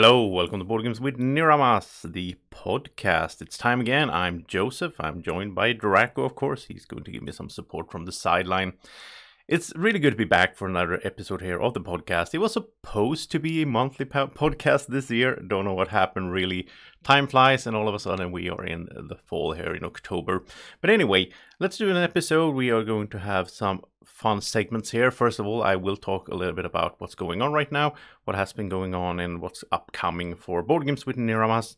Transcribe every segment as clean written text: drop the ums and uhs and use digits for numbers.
Hello, welcome to Board Games with Niramas, the podcast. It's time again. I'm Joseph. I'm joined by Draco, of course. He's going to give me some support from the sideline. It's really good to be back for another episode here of the podcast. It was supposed to be a monthly podcast this year. Don't know what happened really. Time flies and all of a sudden we are in the fall here in October. But anyway, let's do an episode. We are going to have some fun segments here. First of all, I will talk a little bit about what's going on right now, what has been going on and what's upcoming for Board Games with Niramas,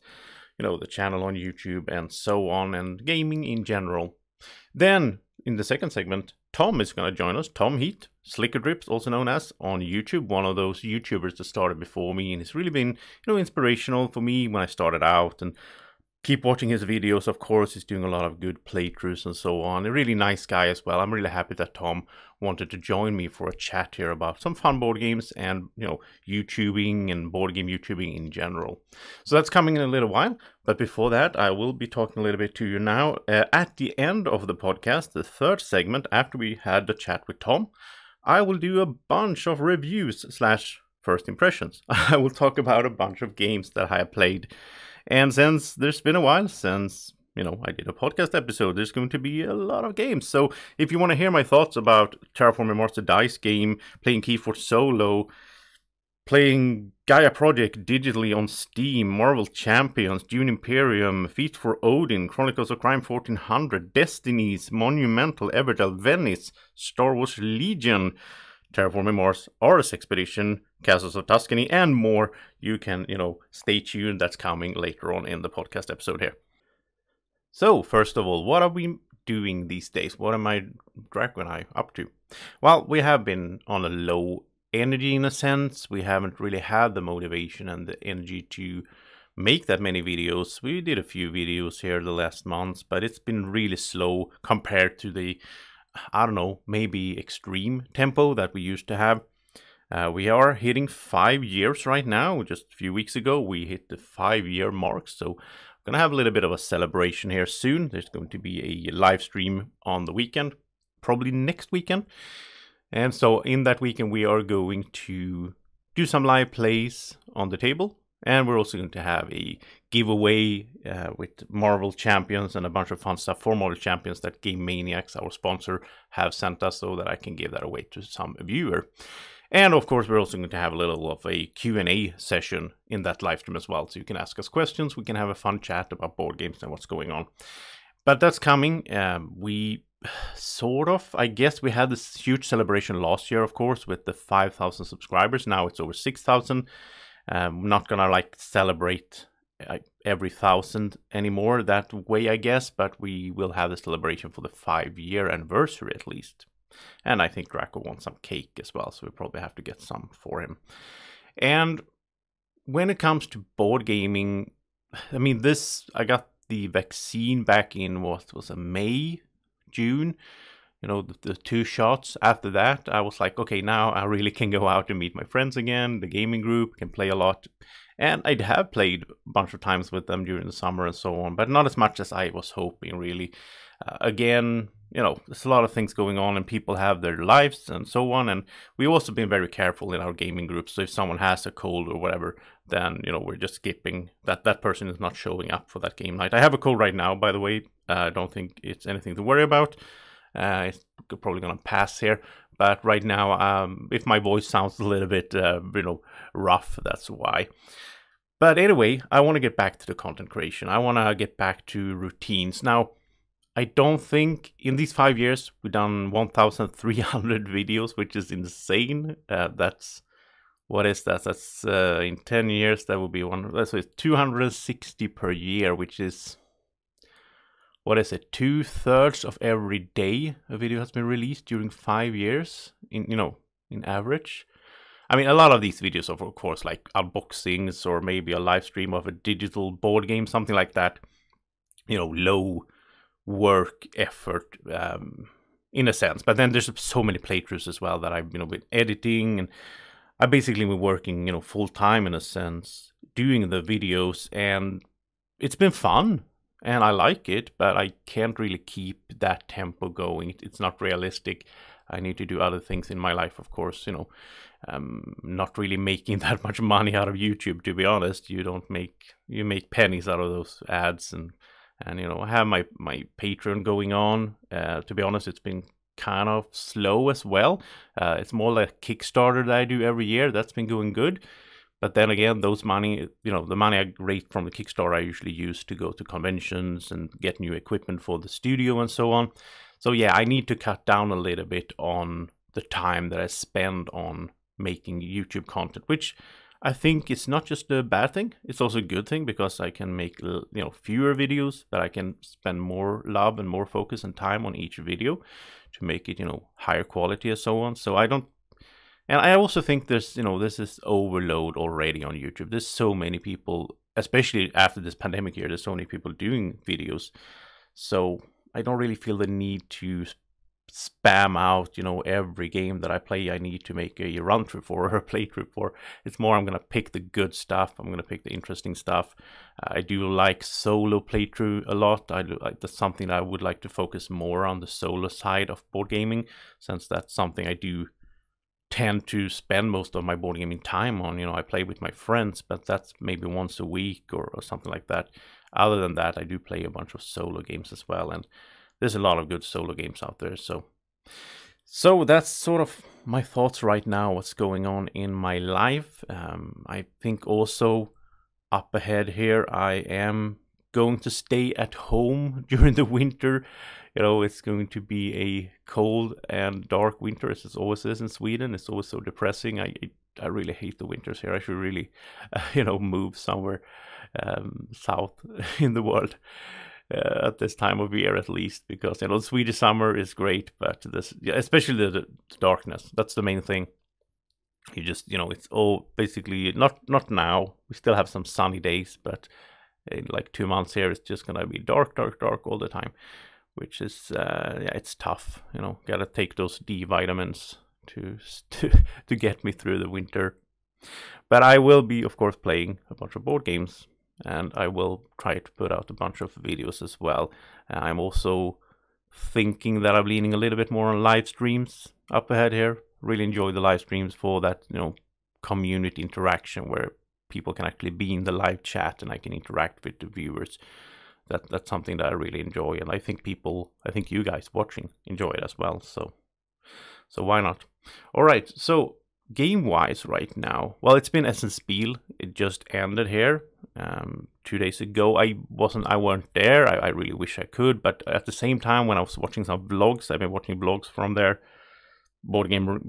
the channel on YouTube and so on, and gaming in general. Then, in the second segment, Tom is going to join us. Tom Heat, Slickerdrips, also known as, on YouTube. One of those YouTubers that started before me, and it's really been, inspirational for me when I started out. And keep watching his videos, of course. He's doing a lot of good playthroughs and so on. A really nice guy as well. I'm really happy that Tom wanted to join me for a chat here about some fun board games and, YouTubing and board game YouTubing in general. So that's coming in a little while. But before that, I will be talking a little bit to you now. At the end of the podcast, the third segment, after we had the chat with Tom, I will do a bunch of reviews / first impressions. I will talk about a bunch of games that I have played. And since there's been a while since, I did a podcast episode, there's going to be a lot of games. So if you want to hear my thoughts about Terraforming Mars the Dice game, playing Keyforge Solo, playing Gaia Project digitally on Steam, Marvel Champions, Dune Imperium, Feast for Odin, Chronicles of Crime 1400, Destinies, Monumental, Everdell, Venice, Star Wars Legion, Terraforming Mars, Ars Expedition, Castles of Tuscany, and more, you can, stay tuned. That's coming later on in the podcast episode here. So, first of all, what are we doing these days? What am Draco and I up to? Well, we have been on a low energy in a sense. We haven't really had the motivation and the energy to make that many videos. We did a few videos here the last months, but it's been really slow compared to the maybe extreme tempo that we used to have. We are hitting 5 years right now. Just a few weeks ago, we hit the 5-year mark. So we're going to have a little bit of a celebration here soon. There's going to be a live stream on the weekend, probably next weekend. And so in that weekend, we are going to do some live plays on the table. And we're also going to have a giveaway with Marvel Champions and a bunch of fun stuff for Marvel Champions that Game Maniacs, our sponsor, have sent us so that I can give that away to some viewer. And of course, we're also going to have a little of a Q&A session in that live stream as well. So you can ask us questions. We can have a fun chat about board games and what's going on. But that's coming. We I guess we had this huge celebration last year, of course, with the 5,000 subscribers. Now it's over 6,000. I'm not gonna celebrate every 1,000 anymore that way, I guess, but we will have the celebration for the 5-year anniversary at least. And I think Draco wants some cake as well, so we probably have to get some for him. And when it comes to board gaming, I got the vaccine back in May, June. The 2 shots. After that, I was like, okay, now I really can go out and meet my friends again. The gaming group can play a lot. And I have played a bunch of times with them during the summer and so on, but not as much as I was hoping, really. Again, there's a lot of things going on and people have their lives and so on. And we've also been very careful in our gaming groups. So if someone has a cold or whatever, then, we're just skipping. That person is not showing up for that game night. I have a cold right now, by the way. I don't think it's anything to worry about. It's probably going to pass here. But right now, if my voice sounds a little bit, rough, that's why. But anyway, I want to get back to the content creation. I want to get back to routines. Now, I don't think in these 5 years, we've done 1,300 videos, which is insane. What is that? That's in 10 years, that would be so it's 260 per year, which is, 2/3 of every day a video has been released during 5 years in average. A lot of these videos are, of course, like unboxings or maybe a live stream of a digital board game, something like that. Low work effort in a sense. But then there's so many playthroughs as well that I've been editing, and I've basically been working full time in a sense doing the videos, and it's been fun. And I like it, but I can't really keep that tempo going. It's not realistic. I need to do other things in my life, of course, you know. Not really making that much money out of YouTube, to be honest. You make pennies out of those ads, and you know, I have my Patreon going on. To be honest, it's been kind of slow as well. It's more like Kickstarter that I do every year. That's been going good. But then again, those money, you know, the money I rate from the Kickstarter, I usually use to go to conventions and get new equipment for the studio and so on. So yeah, I need to cut down a little bit on the time that I spend on making YouTube content, which I think is not just a bad thing. It's also a good thing, because I can make, you know, fewer videos that I can spend more love and more focus and time on each video to make it, you know, higher quality and so on. So I don't. And I also think there's, you know, this is overload already on YouTube. There's so many people, especially after this pandemic year, there's so many people doing videos. So I don't really feel the need to spam out, you know, every game that I play. I need to make a run through for or a playthrough for. It's more, I'm going to pick the good stuff. I'm going to pick the interesting stuff. I do like solo playthrough a lot. That's something that I would like to focus more on, the solo side of board gaming, since that's something I do tend to spend most of my board gaming time on. You know, I play with my friends, but that's maybe once a week or something like that. Other than that, I do play a bunch of solo games as well, and there's a lot of good solo games out there. So that's sort of my thoughts right now, what's going on in my life. I think also up ahead here, I am going to stay at home during the winter. You know, it's going to be a cold and dark winter, as it always is in Sweden. It's always so depressing. I really hate the winters here. I should really, you know, move somewhere south in the world at this time of year, at least, because, you know, the Swedish summer is great, but this, especially the darkness, that's the main thing. You just, you know, it's all basically not now. We still have some sunny days, but in like 2 months here, it's just gonna be dark all the time, which is yeah, it's tough. You know, gotta take those D vitamins to get me through the winter. But I will be, of course, playing a bunch of board games, and I will try to put out a bunch of videos as well. I'm also thinking that I'm leaning a little bit more on live streams up ahead here. Really enjoy the live streams for that, you know, community interaction where people can actually be in the live chat and I can interact with the viewers. That's something that I really enjoy, and I think you guys watching enjoy it as well. So why not? All right. So game-wise right now, well, it's been Essen Spiel. It just ended here 2 days ago. I weren't there. I really wish I could, but at the same time, when I was watching some vlogs, I've been watching vlogs from there,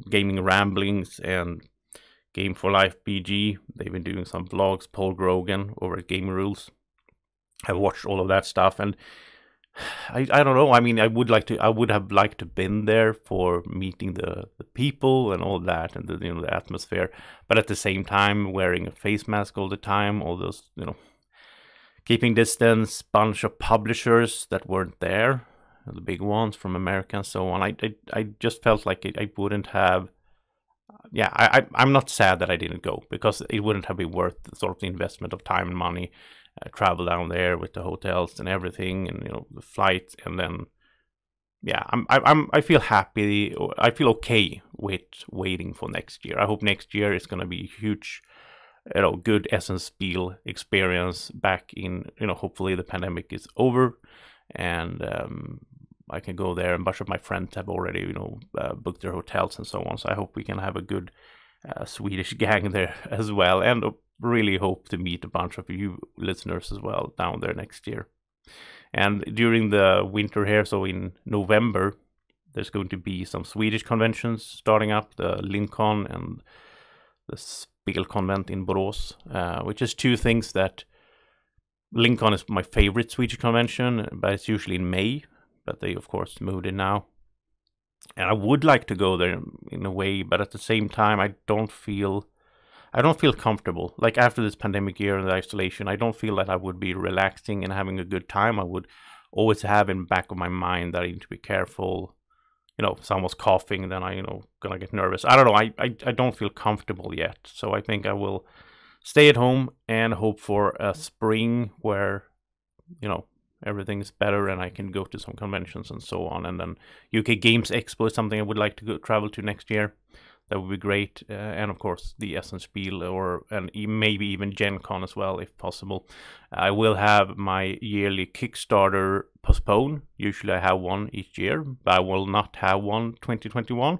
gaming ramblings and Game for Life BG. They've been doing some vlogs. Paul Grogan over at Game Rules. I've watched all of that stuff, and I don't know. I mean, I would have liked to been there for meeting the people and all that, and the atmosphere. But at the same time, wearing a face mask all the time, all those, keeping distance, bunch of publishers that weren't there, the big ones from America and so on. I just felt like I wouldn't have. Yeah, I'm not sad that I didn't go, because it wouldn't have been worth sort of the investment of time and money. Travel down there with the hotels and everything, and the flights, and then I feel happy. I feel okay with waiting for next year. I hope next year is going to be a huge, good Essen Spiel experience back in. Hopefully the pandemic is over, and I can go there. And a bunch of my friends have already booked their hotels and so on. So I hope we can have a good Swedish gang there as well, and really hope to meet a bunch of you listeners as well down there next year. And during the winter here, so in November, there's going to be some Swedish conventions starting up, the Lincon and the Spelkonvent in Borås, which is two things that Lincon is my favorite Swedish convention, but it's usually in May, but they of course moved in now. And I would like to go there in a way, but at the same time, I don't feel comfortable. Like after this pandemic year and the isolation, I don't feel that I would be relaxing and having a good time. I would always have in the back of my mind that I need to be careful. If someone's coughing, then I, gonna get nervous. I don't know. I don't feel comfortable yet. So I think I will stay at home and hope for a spring where, everything is better and I can go to some conventions and so on. And then UK Games Expo is something I would like to travel to next year. That would be great. And of course, the Spiel and maybe even Gen Con as well, if possible. I will have my yearly Kickstarter postponed. Usually I have one each year, but I will not have one 2021.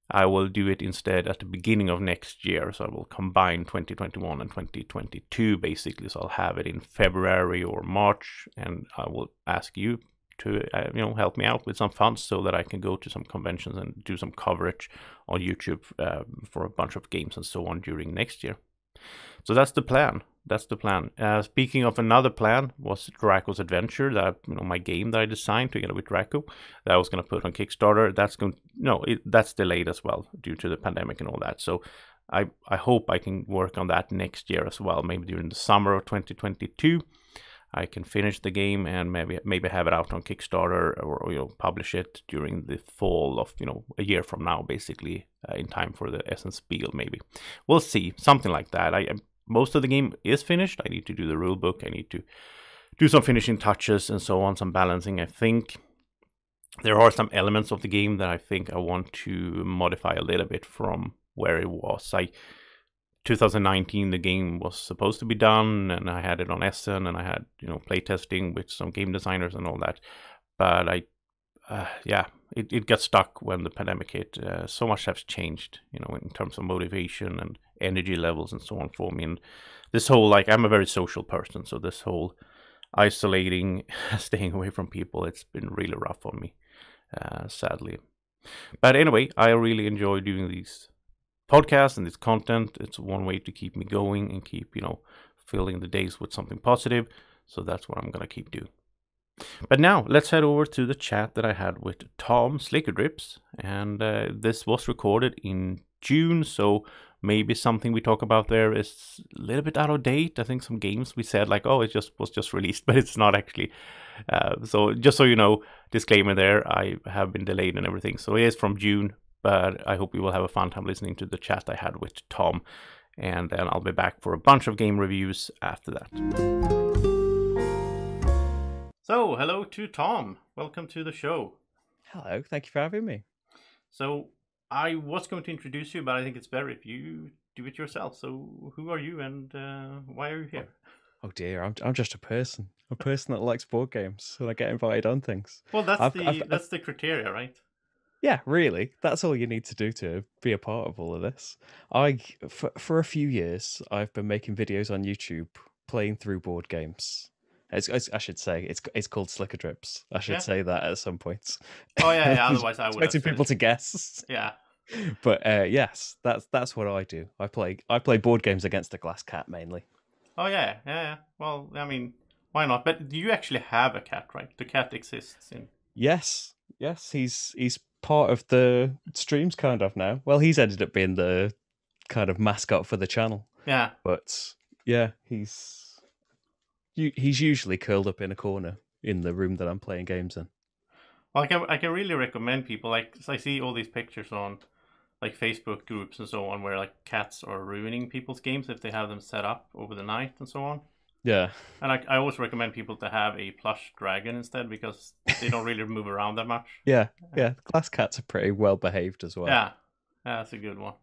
I will do it instead at the beginning of next year. So I will combine 2021 and 2022 basically. So I'll have it in February or March, and I will ask you to help me out with some funds so that I can go to some conventions and do some coverage on YouTube for a bunch of games and so on during next year. So that's the plan. Speaking of another plan, was Draco's Adventure, that my game that I designed together with Draco, that I was going to put on Kickstarter. That's delayed as well due to the pandemic and all that. So I hope I can work on that next year as well. Maybe during the summer of 2022, I can finish the game and maybe have it out on Kickstarter or publish it during the fall of a year from now, basically in time for the Spiel. Maybe we'll see, something like that. Most of the game is finished. I need to do the rule book. I need to do some finishing touches and so on, some balancing. I think there are some elements of the game that I think I want to modify a little bit from where it was. 2019, the game was supposed to be done, and I had it on Essen, and I had playtesting with some game designers and all that. But it got stuck when the pandemic hit. So much has changed, in terms of motivation and energy levels and so on for me. And this whole I'm a very social person, so this whole isolating, staying away from people, it's been really rough on me, sadly. But anyway, I really enjoy doing these podcasts and this content. It's one way to keep me going and keep filling the days with something positive. So that's what I'm gonna keep doing. But now let's head over to the chat that I had with Tom Slickerdrips, and this was recorded in June, so maybe something we talk about there is a little bit out of date. I think some games we said it was just released, but it's not actually. So just so you know, disclaimer there, I have been delayed and everything. So it is from June, but I hope you will have a fun time listening to the chat I had with Tom, and then I'll be back for a bunch of game reviews after that. So, hello to Tom. Welcome to the show. Hello, thank you for having me. So, I was going to introduce you, but I think it's better if you do it yourself. So, who are you and why are you here? Oh dear, I'm just a person that likes board games, and I get invited on things. Well, that's the criteria, right? Yeah, really. That's all you need to do to be a part of all of this. For a few years, I've been making videos on YouTube playing through board games. I should say it's called Slickerdrips. I should say that at some point. Oh yeah. Otherwise, I would expecting people to guess. Yeah. But yes, that's what I do. I play board games against a glass cat mainly. Oh yeah. Well, I mean, why not? But do you actually have a cat, right? The cat exists in. Yes, he's part of the streams kind of now. Well, he's ended up being the kind of mascot for the channel. Yeah. But yeah, he's usually curled up in a corner in the room that I'm playing games in. Well, I can really recommend people, I see all these pictures on Facebook groups and so on where cats are ruining people's games if they have them set up over the night and so on. Yeah. And I always recommend people to have a plush dragon instead because they don't really move around that much. Yeah. Glass cats are pretty well behaved as well. Yeah, that's a good one.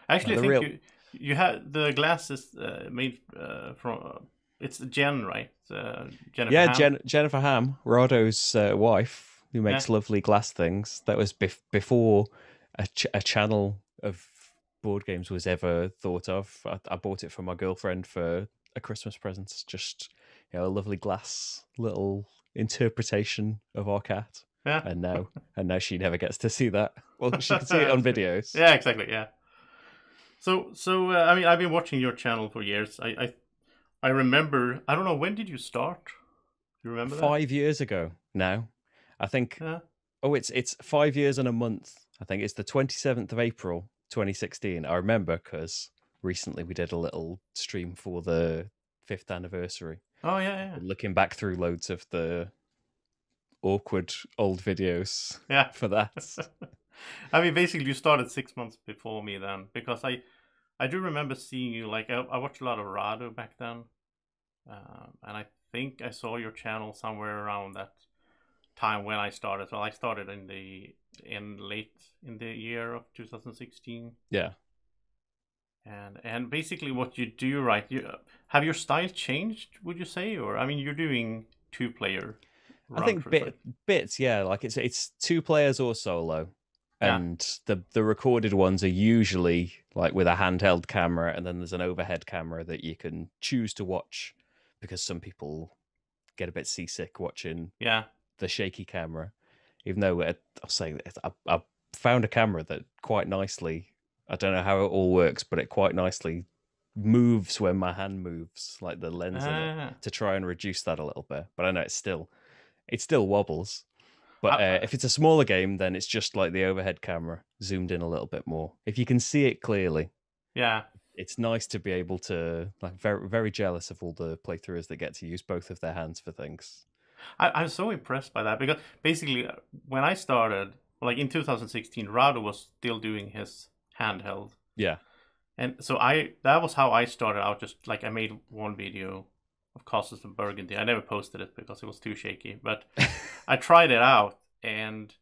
I actually think you have the glass is made from. It's Jen, right? Jennifer Ham. Jennifer Ham, Rado's wife, who makes lovely glass things. That was before a channel of board games was ever thought of. I bought it for my girlfriend for a Christmas present. Just a lovely glass little interpretation of our cat. Yeah. And now she never gets to see that. Well, she can see it on videos. Yeah, exactly. Yeah. So I mean, I've been watching your channel for years. I remember. I don't know, when did you start? Do you remember that? 5 years ago now. I think. Yeah. Oh, it's 5 years and a month. I think it's the 27th of April, 2016. I remember because recently we did a little stream for the 5th anniversary. Oh yeah. Looking back through loads of the awkward old videos. Yeah. For that. I mean, basically, you started 6 months before me then, because I do remember seeing you. I watched a lot of Rado back then, and I think I saw your channel somewhere around that time when I started. So I started in late in the year of 2016. Yeah. And basically what you do, right? You have your style changed, would you say? Or I mean, you're doing 2-player I run think throughs, right? bits, yeah. Like it's 2 players or solo, Yeah. and the recorded ones are usually like with a handheld camera, and then there's an overhead camera that you can choose to watch, because some people get a bit seasick watching Yeah. the shaky camera. Even though I'll say I found a camera that quite nicely. I don't know how it all works, but it quite nicely moves when my hand moves, like the lens in it, Ah. to try and reduce that a little bit. But I know it still wobbles. But if it's a smaller game, then it's just like the overhead camera zoomed in a little bit more. If you can see it clearly, Yeah. it's nice to be able to, like, very, very jealous of all the playthroughers that get to use both of their hands for things. I'm so impressed by that because basically when I started, like in 2016, Rado was still doing his handheld. Yeah. And so that was how I started out. Just like I made one video of Castles of Burgundy. I never posted it because it was too shaky, but I tried it out, and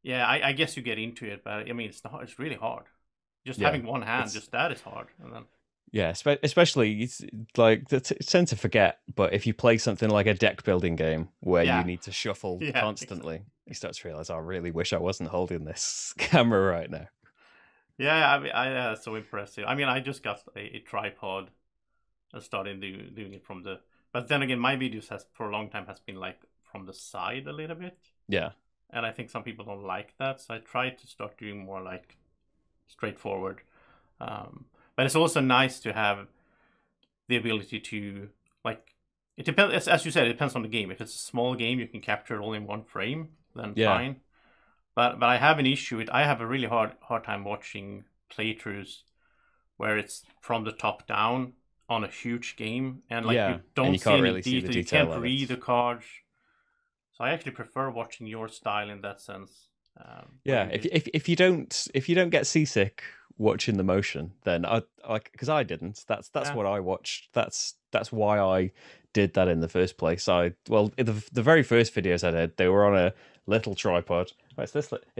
yeah, I guess you get into it, but I mean it's really hard. Just Yeah. having one hand, just that is hard, and then Yeah, especially it's like tend to forget. But if you play something like a deck building game where Yeah. you need to shuffle Yeah, constantly, you start to realize, I really wish I wasn't holding this camera right now. yeah, I mean, that's so impressive. I mean, I just got a tripod and started doing it from the. But then again, my videos has for a long time has been like from the side a little bit, Yeah, and I think some people don't like that. So I tried to start doing more like straightforward. But it's also nice to have the ability to like. It depends, as you said, it depends on the game. If it's a small game, you can capture it all in one frame, then yeah, fine. But I have an issue with I have a really hard time watching playthroughs where it's from the top down on a huge game and like yeah. you And don't you see can't any really see the detail. You detail can't on read it. the cards. So I actually prefer watching your style in that sense. Where Yeah, you if you don't get seasick watching the motion, then I like, because I didn't. That's yeah. what I watched. That's why I did that in the first place. The very first videos I did, they were on a little tripod. Oh, it's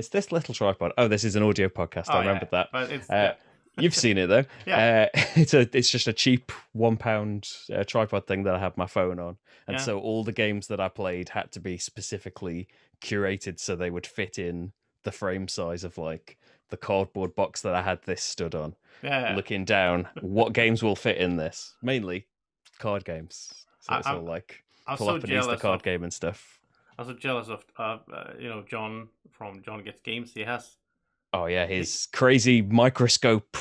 this little tripod. Oh, this is an audio podcast. I Oh yeah, remembered that. but it's yeah. You've seen it though. Yeah. It's just a cheap £1 tripod thing that I have my phone on, and Yeah. so all the games that I played had to be specifically curated so they would fit in the frame size of like the cardboard box that I had this stood on. Yeah. Looking down, what games will fit in this? Mainly card games. So it's all like I'm pull so up and use the jealous card of. game and stuff. I'm so jealous of John from John Gets Games. He has. Oh yeah, his crazy microscope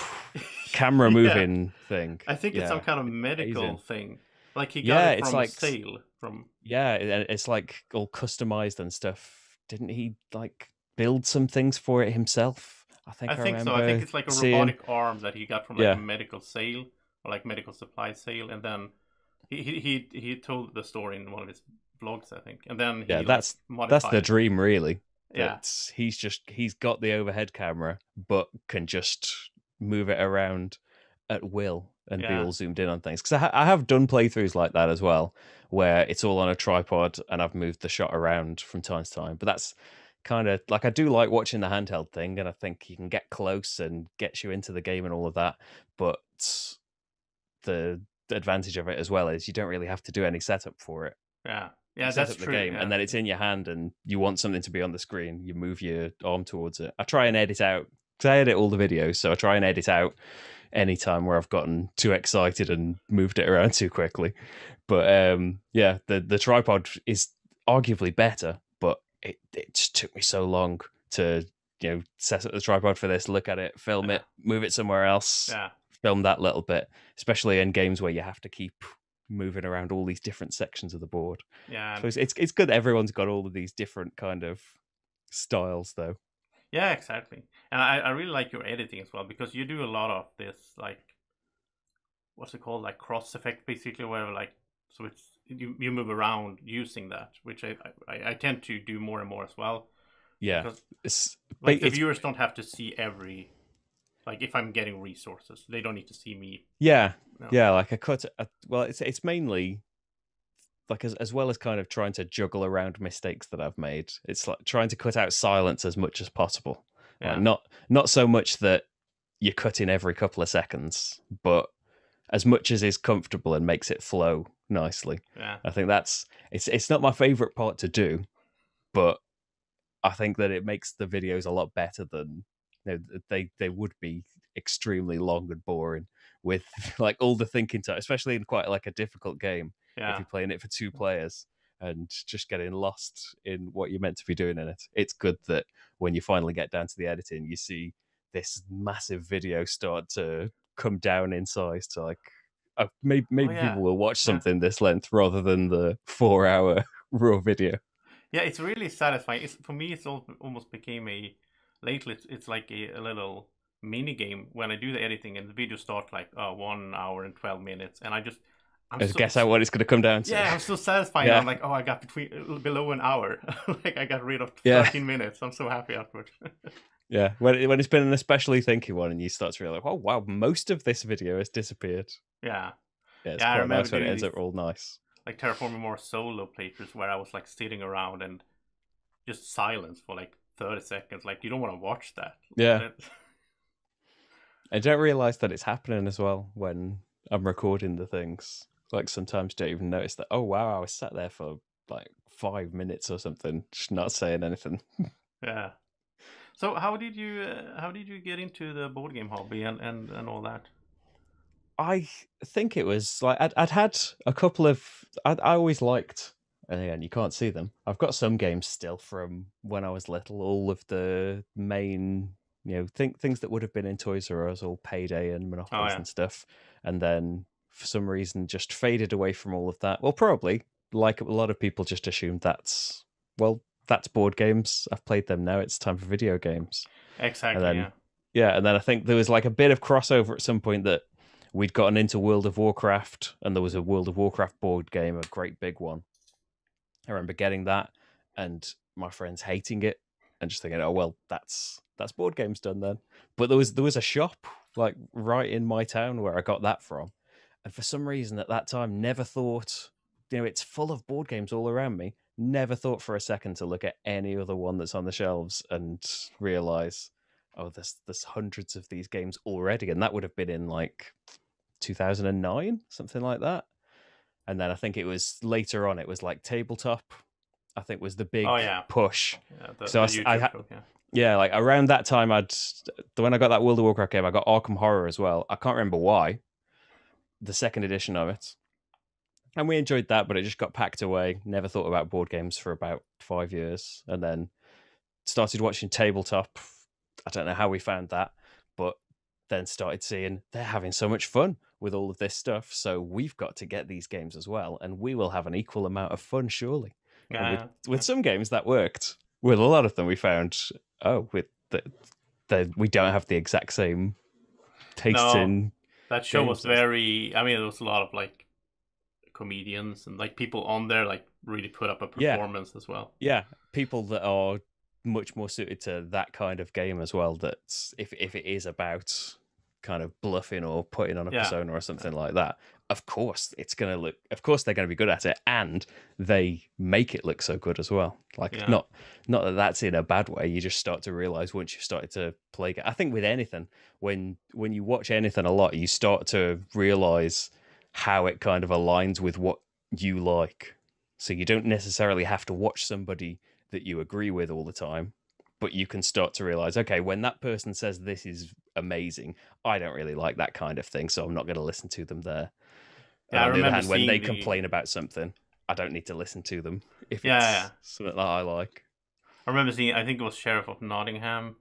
camera Yeah. moving thing. I think it's some kind of medical amazing. thing. Like he got Yeah, it it's from a like sale from. yeah, it's like all customized and stuff. Didn't he like build some things for it himself? I I think I think so. I think remember it's like a seeing. robotic arm that he got from like a Yeah, medical sale or like medical supply sale, and then he told the story in one of his vlogs, I think, and then yeah, he like that's modified the it. dream, really. Yeah, That he's got the overhead camera, but can just move it around at will and be yeah, all zoomed in on things. Because I have done playthroughs like that as well, where it's all on a tripod and I've moved the shot around from time to time. But that's kind of like, I do like watching the handheld thing, and I think you can get close and gets you into the game and all of that. But the advantage of it as well is you don't really have to do any setup for it. yeah, You yeah. set That's up the true. game Yeah, and then it's in your hand and you want something to be on the screen, you move your arm towards it. I try and edit out, because I edit all the videos, so I try and edit out any time where I've gotten too excited and moved it around too quickly. But yeah, the tripod is arguably better, but it just took me so long to set up the tripod for this, look at it, film yeah, it, move it somewhere else, yeah, film that little bit, especially in games where you have to keep moving around all these different sections of the board. yeah. So it's good that everyone's got all of these different kind of styles, though. Yeah, exactly. And I really like your editing as well because you do a lot of this like what's it called, like cross effect basically, where like so it's you move around using that, which I tend to do more and more as well Yeah, because it's like the it's viewers don't have to see every like if I'm getting resources, they don't need to see me. yeah No. yeah. Like well, it's mainly like as well as kind of trying to juggle around mistakes that I've made, it's like trying to cut out silence as much as possible. Like Yeah. not so much that you cut in every couple of seconds, but as much as is comfortable and makes it flow nicely. Yeah. I think it's not my favorite part to do, but I think that it makes the videos a lot better than they would be extremely long and boring with like all the thinking time, especially in quite like a difficult game. If Yeah. you're playing it for 2 players and just getting lost in what you're meant to be doing in it, it's good that when you finally get down to the editing, you see this massive video start to come down in size to like maybe yeah. people will watch something this length rather than the 4 hour raw video. Yeah, it's really satisfying. For me, it's almost became lately. It's like a little mini game when I do the editing and the video start like 1 hour and 12 minutes, and I just guess out what it's going to come down to. Yeah, I'm so satisfying. Yeah. I'm like, I got below an hour. Like I got rid of 13 minutes. I'm so happy afterwards. Yeah, when it's been an especially thinky one, and you start to realize, oh wow, most of this video has disappeared. Yeah, it's quite nice when it ends up all nice. Like Terraforming Mars solo playthroughs where I was like sitting around and just silence for like 30 seconds. Like you don't want to watch that. Yeah. I don't realize that it's happening as well when I'm recording the things. Like sometimes don't even notice that, oh wow, I was sat there for like 5 minutes or something, just not saying anything. Yeah. So how did you get into the board game hobby and all that? I think it was like I'd had a couple of. I always liked, and again, you can't see them. I've got some games still from when I was little. All of the main, things that would have been in Toys R Us, all Payday and Monopolies and stuff, and then for some reason just faded away from all of that. Well, probably like a lot of people just assumed that's board games. I've played them now. It's time for video games. Exactly. And then, and then I think there was like a bit of crossover at some point that we'd gotten into World of Warcraft, and there was a World of Warcraft board game, a great big one. I remember getting that, and my friends hating it, and just thinking, "Oh well, that's board games done then." But there was a shop like right in my town where I got that from, and for some reason at that time, never thought, it's full of board games all around me. Never thought for a second to look at any other one that's on the shelves and realize, oh, there's hundreds of these games already, and that would have been in like 2009, something like that. And then I think it was later on, it was like tabletop, I think was the big push. Like around that time, when I got that World of Warcraft game, I got Arkham Horror as well. I can't remember why, the second edition of it. And we enjoyed that, but it just got packed away. Never thought about board games for about 5 years. And then started watching tabletop. I don't know how we found that, but then started seeing they're having so much fun with all of this stuff. So we've got to get these games as well, and we will have an equal amount of fun, surely. With some games that worked. With a lot of them, we found, we don't have the exact same taste in. That show was very. I mean, there was a lot of like comedians and like people on there like really put up a performance as well. Yeah, people that are much more suited to that kind of game as well. That if it is about kind of bluffing or putting on a persona or something like that, of course they're going to be good at it, and they make it look so good as well. Like not that that's in a bad way. You just start to realize once you've started to play it. I think with anything, when you watch anything a lot, you start to realize how it kind of aligns with what you like. So you don't necessarily have to watch somebody that you agree with all the time, but you can start to realize, okay, when that person says this is amazing, I don't really like that kind of thing, so I'm not going to listen to them there. Yeah, on the other hand, when they complain about something, I don't need to listen to them if it's something that I like. I remember seeing, I think it was Sheriff of Nottingham.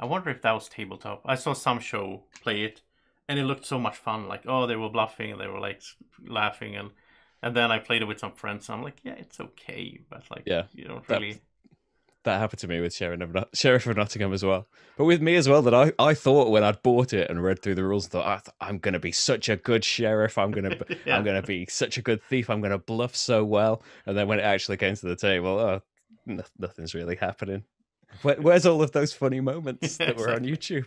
I wonder if that was tabletop. I saw some show play it, and it looked so much fun. Like, they were bluffing, and they were like laughing, and then I played it with some friends, and I'm like, yeah, it's okay, but like, you don't really. That happened to me with Sheriff of Nottingham as well. But with me as well, that I thought when I'd bought it and read through the rules, I'm going to be such a good sheriff. I'm going to be such a good thief. I'm going to bluff so well. And then when it actually came to the table, nothing's really happening. Where's all of those funny moments that were on YouTube?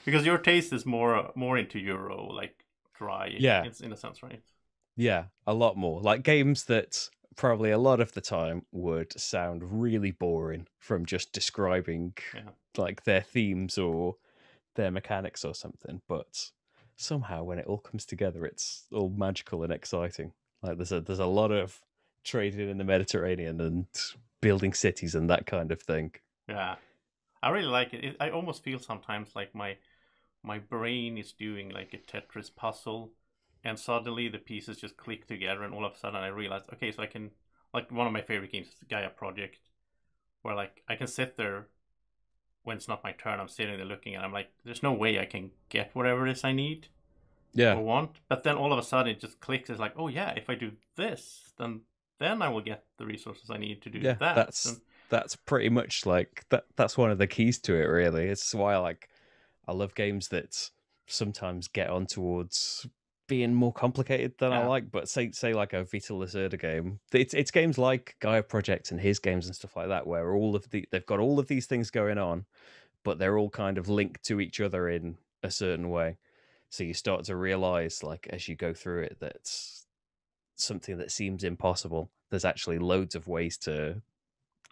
Because your taste is more into Euro, like dry, in a sense, right? Yeah, a lot more. Like games that probably a lot of the time would sound really boring from just describing Yeah. like their themes or their mechanics or something, but somehow when it all comes together, it's all magical and exciting. Like there's a lot of trading in the Mediterranean and building cities and that kind of thing. Yeah. I really like it. I almost feel sometimes like my brain is doing like a Tetris puzzle, and suddenly the pieces just click together, and all of a sudden I realize, okay, so I can, like, one of my favorite games is the Gaia Project, where like I can sit there when it's not my turn. I'm sitting there looking, and I'm like, there's no way I can get whatever it is I need Yeah, or want. But then all of a sudden it just clicks. It's like, oh yeah, if I do this, then I will get the resources I need to do yeah, that. And that's pretty much like that's one of the keys to it, really. It's why I love games that sometimes get on towards being more complicated than I yeah, like. But say like a Vita Lacerda game. It's games like Gaia Project and his games and stuff like that, where they've got all of these things going on, but they're all kind of linked to each other in a certain way. So you start to realize, like as you go through it, that something that seems impossible, there's actually loads of ways to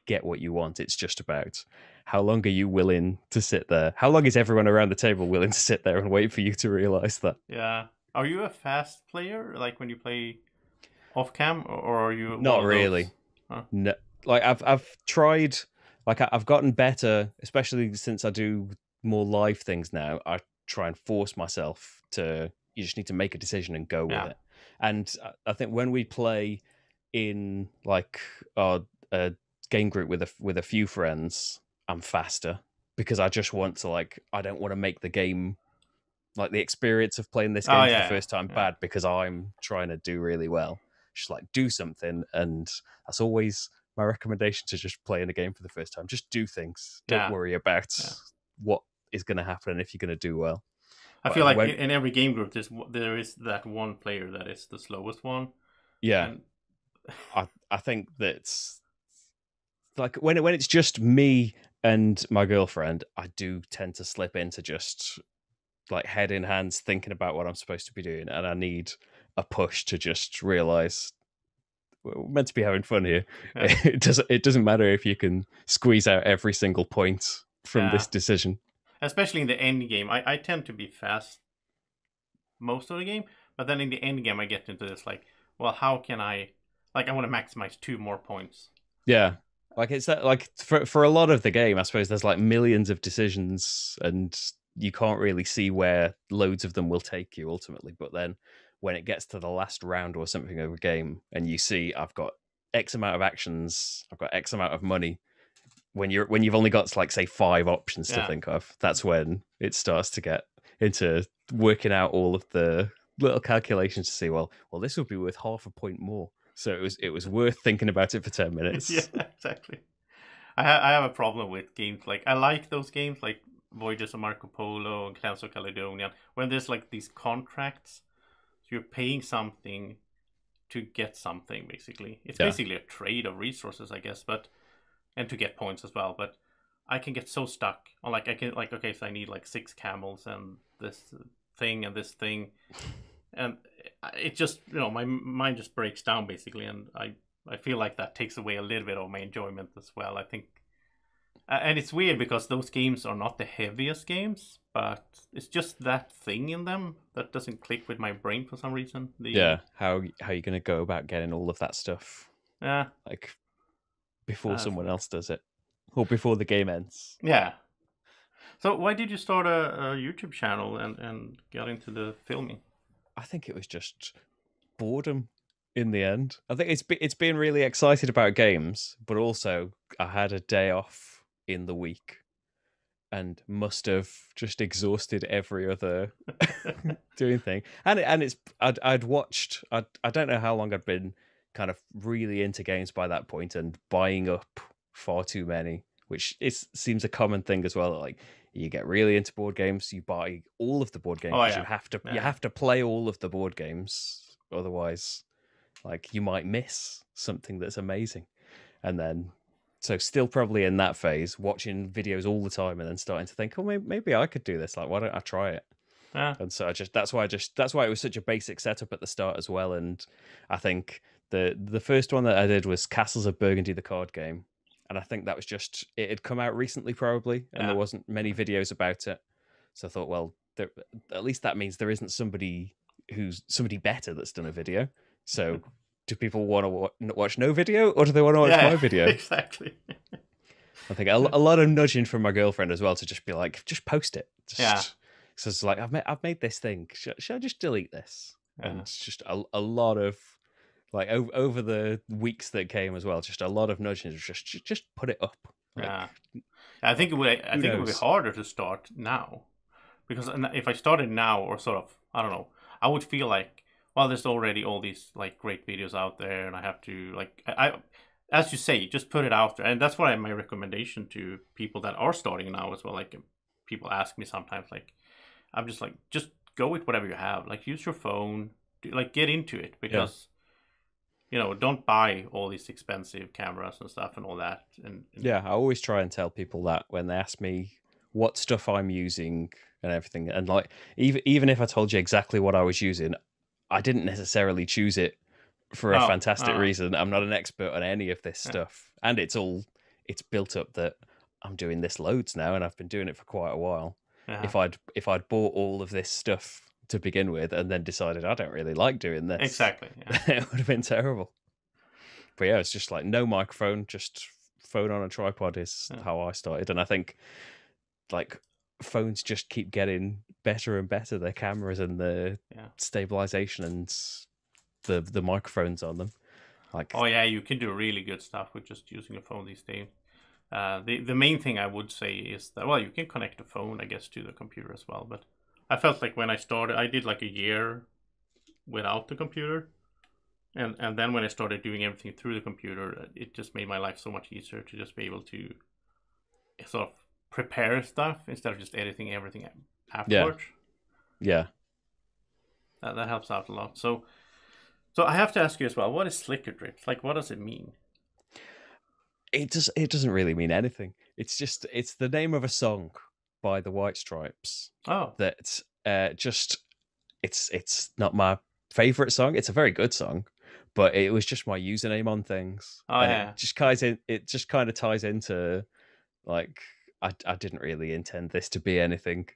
get what you want. It's just about how long are you willing to sit there? How long is everyone around the table willing to sit there and wait for you to realize that? yeah. Are you a fast player, like when you play off cam, or are you one Not of really. those? Huh? No, like I've tried. Like I've gotten better, especially since I do more live things now. I try and force myself to. You just need to make a decision and go with Yeah, it. And I think when we play in like a game group with a few friends, I'm faster because I just want to like I don't want to make the game like the experience of playing this oh game for the yeah, first time yeah, bad because I'm trying to do really well. Just like do something, and that's always my recommendation to just playing a game for the first time. Just do things. Don't yeah, worry about yeah. what is going to happen and if you're going to do well. I But feel like when in every game group, there is that one player that is the slowest one, yeah, and I think that's like when it's just me and my girlfriend, I do tend to slip into just like head in hands thinking about what I'm supposed to be doing, and I need a push to just realize we're meant to be having fun here. yeah, It doesn't matter if you can squeeze out every single point from yeah. this decision. Especially in the end game, I tend to be fast most of the game, but then in the end game, I get into this like, well, how can I, like, I want to maximize 2 more points. Yeah. Like it's that like for a lot of the game, I suppose there's like millions of decisions and you can't really see where loads of them will take you ultimately. But then when it gets to the last round or something of a game and you see I've got X amount of actions, I've got X amount of money, when you've only got like say 5 options to Yeah, think of, that's when it starts to get into working out all of the little calculations to see, well, this would be worth half a point more. So it was worth thinking about it for 10 yeah, minutes. exactly. I have a problem with games like I like those games like Voyages of Marco Polo and Clans of Caledonia when there's like these contracts. So you're paying something to get something basically. It's Yeah. basically a trade of resources, I guess, but and to get points as well. But I can get so stuck on like I can like okay, so I need like 6 camels and this thing, and it just my mind just breaks down basically, and I feel like that takes away a little bit of my enjoyment as well. I think, and it's weird because those games are not the heaviest games, but it's just that thing in them that doesn't click with my brain for some reason. The Yeah. How are you going to go about getting all of that stuff yeah, like before uh, someone else does it or before the game ends? yeah. So why did you start a YouTube channel and get into the filming? I think it was just boredom in the end. I think it's been really excited about games, but also I had a day off in the week and must have just exhausted every other doing thing. And it's I'd watched I don't know how long I'd been kind of really into games by that point and buying up far too many, which seems a common thing as well. Like you get really into board games, you buy all of the board games Oh because yeah, you yeah, have to play all of the board games, otherwise, like you might miss something that's amazing. And then so still probably in that phase, watching videos all the time and then starting to think, oh, maybe I could do this. Like, why don't I try it? Yeah. And so that's why it was such a basic setup at the start as well. And I think the first one that I did was Castles of Burgundy, the card game, and I think that was just it had come out recently probably, and there wasn't many videos about it. So I thought, well, at least that means there isn't somebody better that's done a video. So do people want to watch no video, or do they want to watch my video? Exactly. I think a lot of nudging from my girlfriend as well to just be like, just post it. So it's like I've made this thing. Should I just delete this? And it's just a lot of like over the weeks that came as well. Just a lot of nudging. Just put it up. Like, I think it would be harder to start now, because if I started now, or sort of, I don't know, I would feel like, well, there's already all these like great videos out there, and I have to like I as you say, just put it out there. And that's what my recommendation to people that are starting now as well. Like people ask me sometimes, like, I'm just like, just go with whatever you have. Like use your phone, like get into it, because don't buy all these expensive cameras and stuff and all that. And yeah, I always try and tell people that when they ask me what stuff I'm using and everything. And like even if I told you exactly what I was using, I didn't necessarily choose it for a fantastic reason. I'm not an expert on any of this stuff, and it's built up that I'm doing this loads now, and I've been doing it for quite a while. If I'd bought all of this stuff to begin with and then decided I don't really like doing this, exactly, it would have been terrible. But yeah, it's just like no microphone, just phone on a tripod is how I started. And I think like phones just keep getting better and better, their cameras and the stabilization and the microphones on them. Like, oh yeah, you can do really good stuff with just using a phone these days. The main thing I would say is that, well, you can connect the phone, I guess, to the computer as well. But I felt like when I started, I did like a year without the computer. And then when I started doing everything through the computer, it just made my life so much easier to just be able to sort of prepare stuff instead of just editing everything afterwards. Yeah. That helps out a lot. So I have to ask you as well, what is Slickerdrips? Like, what does it mean? It doesn't really mean anything. It's the name of a song by the White Stripes. Oh. That it's not my favorite song. It's a very good song, but it was just my username on things. Oh, and yeah. it just kind of ties into like I didn't really intend this to be anything.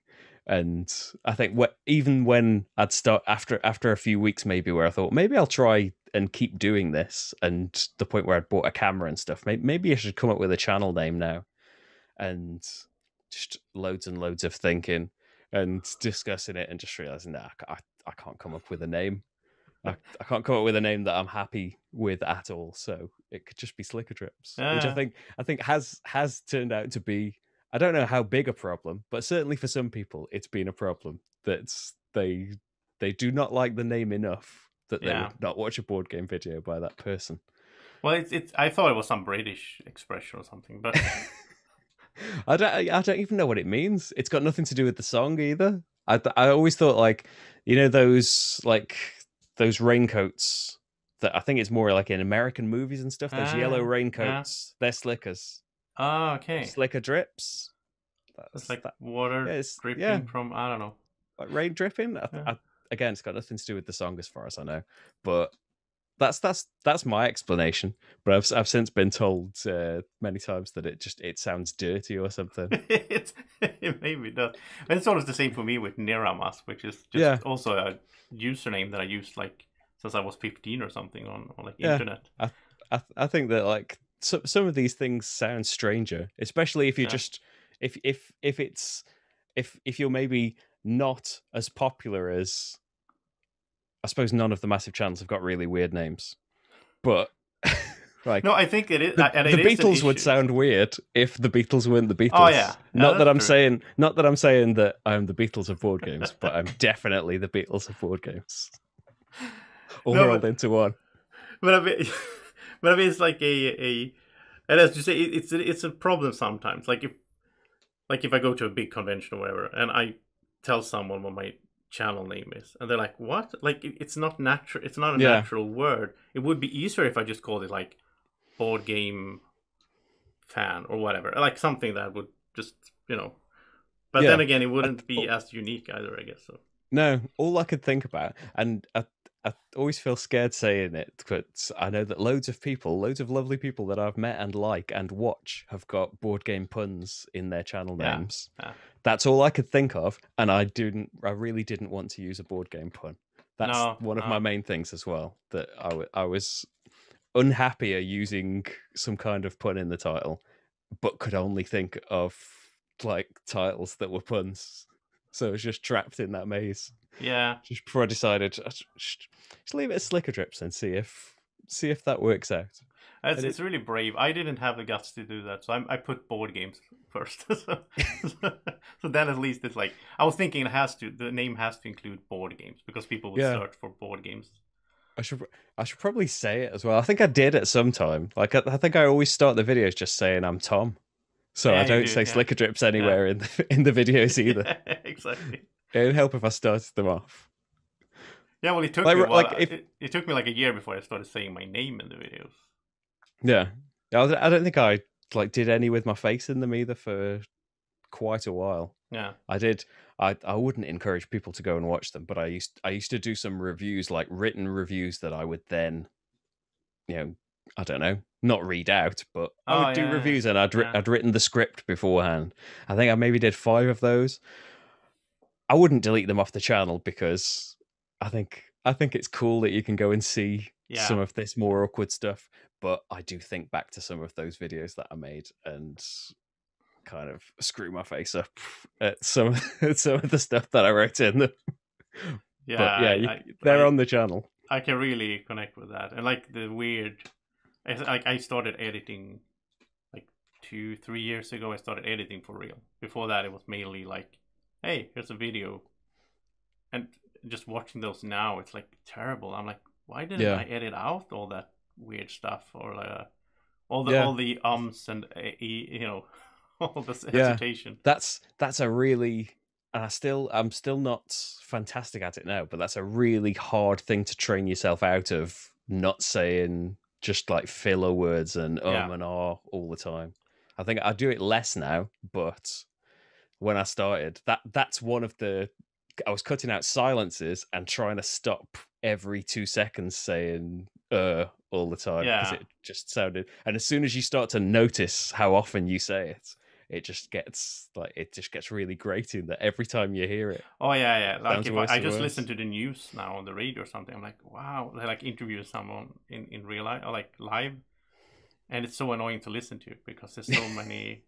And I think even when I'd start after a few weeks, maybe where I thought maybe I'll try and keep doing this, and the point where I'd bought a camera and stuff, maybe I should come up with a channel name now. And just loads and loads of thinking and discussing it, and just realizing that I can't come up with a name. I can't come up with a name that I'm happy with at all. So it could just be Slickerdrips, which I think has turned out to be, I don't know how big a problem, but certainly for some people, it's been a problem that they do not like the name enough that they would not watch a board game video by that person. Well, I thought it was some British expression or something, but I don't even know what it means. It's got nothing to do with the song either. I always thought like, those raincoats that I think it's more like in American movies and stuff. Those yellow raincoats, they're slickers. Oh, okay. Slickerdrips. It's like water dripping from, I don't know. Like rain dripping? Again, it's got nothing to do with the song as far as I know. But that's my explanation. But I've since been told many times that it sounds dirty or something. It maybe does. And it's sort of the same for me with Niramas, which is just also a username that I used like since I was 15 or something on like internet. I think that like some of these things sound stranger, especially if you just if you're maybe not as popular as, I suppose none of the massive channels have got really weird names, but like no, I think it is. The Beatles would sound weird if the Beatles weren't the Beatles. Oh yeah, not that I'm saying that I'm the Beatles of board games, but I'm definitely the Beatles of board games, all rolled into one. But I mean, it's like and as you say, it's a problem sometimes. Like if I go to a big convention or whatever, and I tell someone what my channel name is, and they're like, what? Like it's not natural. It's not a natural word. It would be easier if I just called it like board game fan or whatever, like something that would just But then again, it wouldn't be as unique either, I guess. So no, all I could think about, and I always feel scared saying it, but I know that loads of lovely people that I've met and like and watch have got board game puns in their channel names. Yeah. That's all I could think of, and I really didn't want to use a board game pun. That's one of my main things as well. That I was unhappier using some kind of pun in the title, but could only think of like titles that were puns. So I was just trapped in that maze. Yeah. Just before I decided, just leave it as Slickerdrips and see if that works out. It's really brave. I didn't have the guts to do that, so I put board games first. so then at least it's like I was thinking the name has to include board games because people would search for board games. I should probably say it as well. I think I did at some time. Like I think I always start the videos just saying I'm Tom, so I don't say Slickerdrips anywhere in the videos either. Exactly. It'd help if I started them off. Yeah, well, it took me it took me like a year before I started saying my name in the videos. Yeah, I don't think I did any with my face in them either for quite a while. Yeah, I did. I wouldn't encourage people to go and watch them, but I used to do some reviews, like written reviews that I would then, I don't know, not read out, but I would do reviews, and I'd written the script beforehand. I think I maybe did 5 of those. I wouldn't delete them off the channel because I think it's cool that you can go and see some of this more awkward stuff. But I do think back to some of those videos that I made and kind of screw my face up at some of the stuff that I wrote in them. Yeah, they're on the channel. I can really connect with that, and like the weird. I started editing like 2-3 years ago. I started editing for real. Before that, it was mainly like, hey, here's a video, and just watching those now, it's like terrible. I'm like, why didn't I edit out all that weird stuff or all the ums and all this hesitation? That's a really, and I'm still not fantastic at it now, but that's a really hard thing to train yourself out of, not saying just like filler words and and ah all the time. I think I do it less now, but when I started, that's one of the, I was cutting out silences and trying to stop every 2 seconds saying all the time because it just sounded. And as soon as you start to notice how often you say it, it just gets really grating that every time you hear it. Oh yeah. Like if I just listen to the news now on the radio or something, I'm like, wow, they like interview someone in real life or like live, and it's so annoying to listen to because there's so many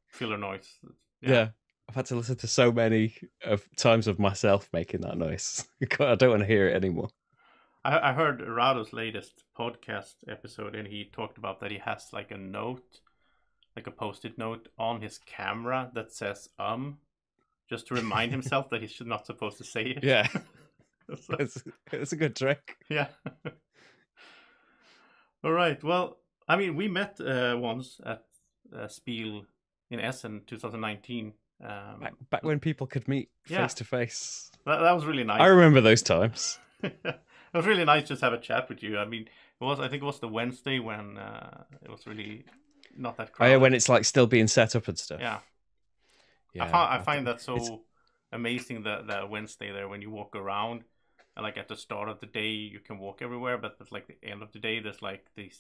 filler noise. Yeah. I've had to listen to so many times of myself making that noise. I don't want to hear it anymore. I heard Rado's latest podcast episode, and he talked about that he has like a note, like a post-it note on his camera that says just to remind himself that he's not supposed to say it. Yeah. It's a good trick. Yeah. All right. Well, I mean, we met once at Spiel in Essen 2019. Back when people could meet face to face. That was really nice. I remember those times. It was really nice just to have a chat with you. I mean, I think it was the Wednesday when it was really not that crowded. Oh yeah, when it's like still being set up and stuff. Yeah. I find that so amazing, that Wednesday there when you walk around, and like at the start of the day you can walk everywhere, but at like the end of the day there's like these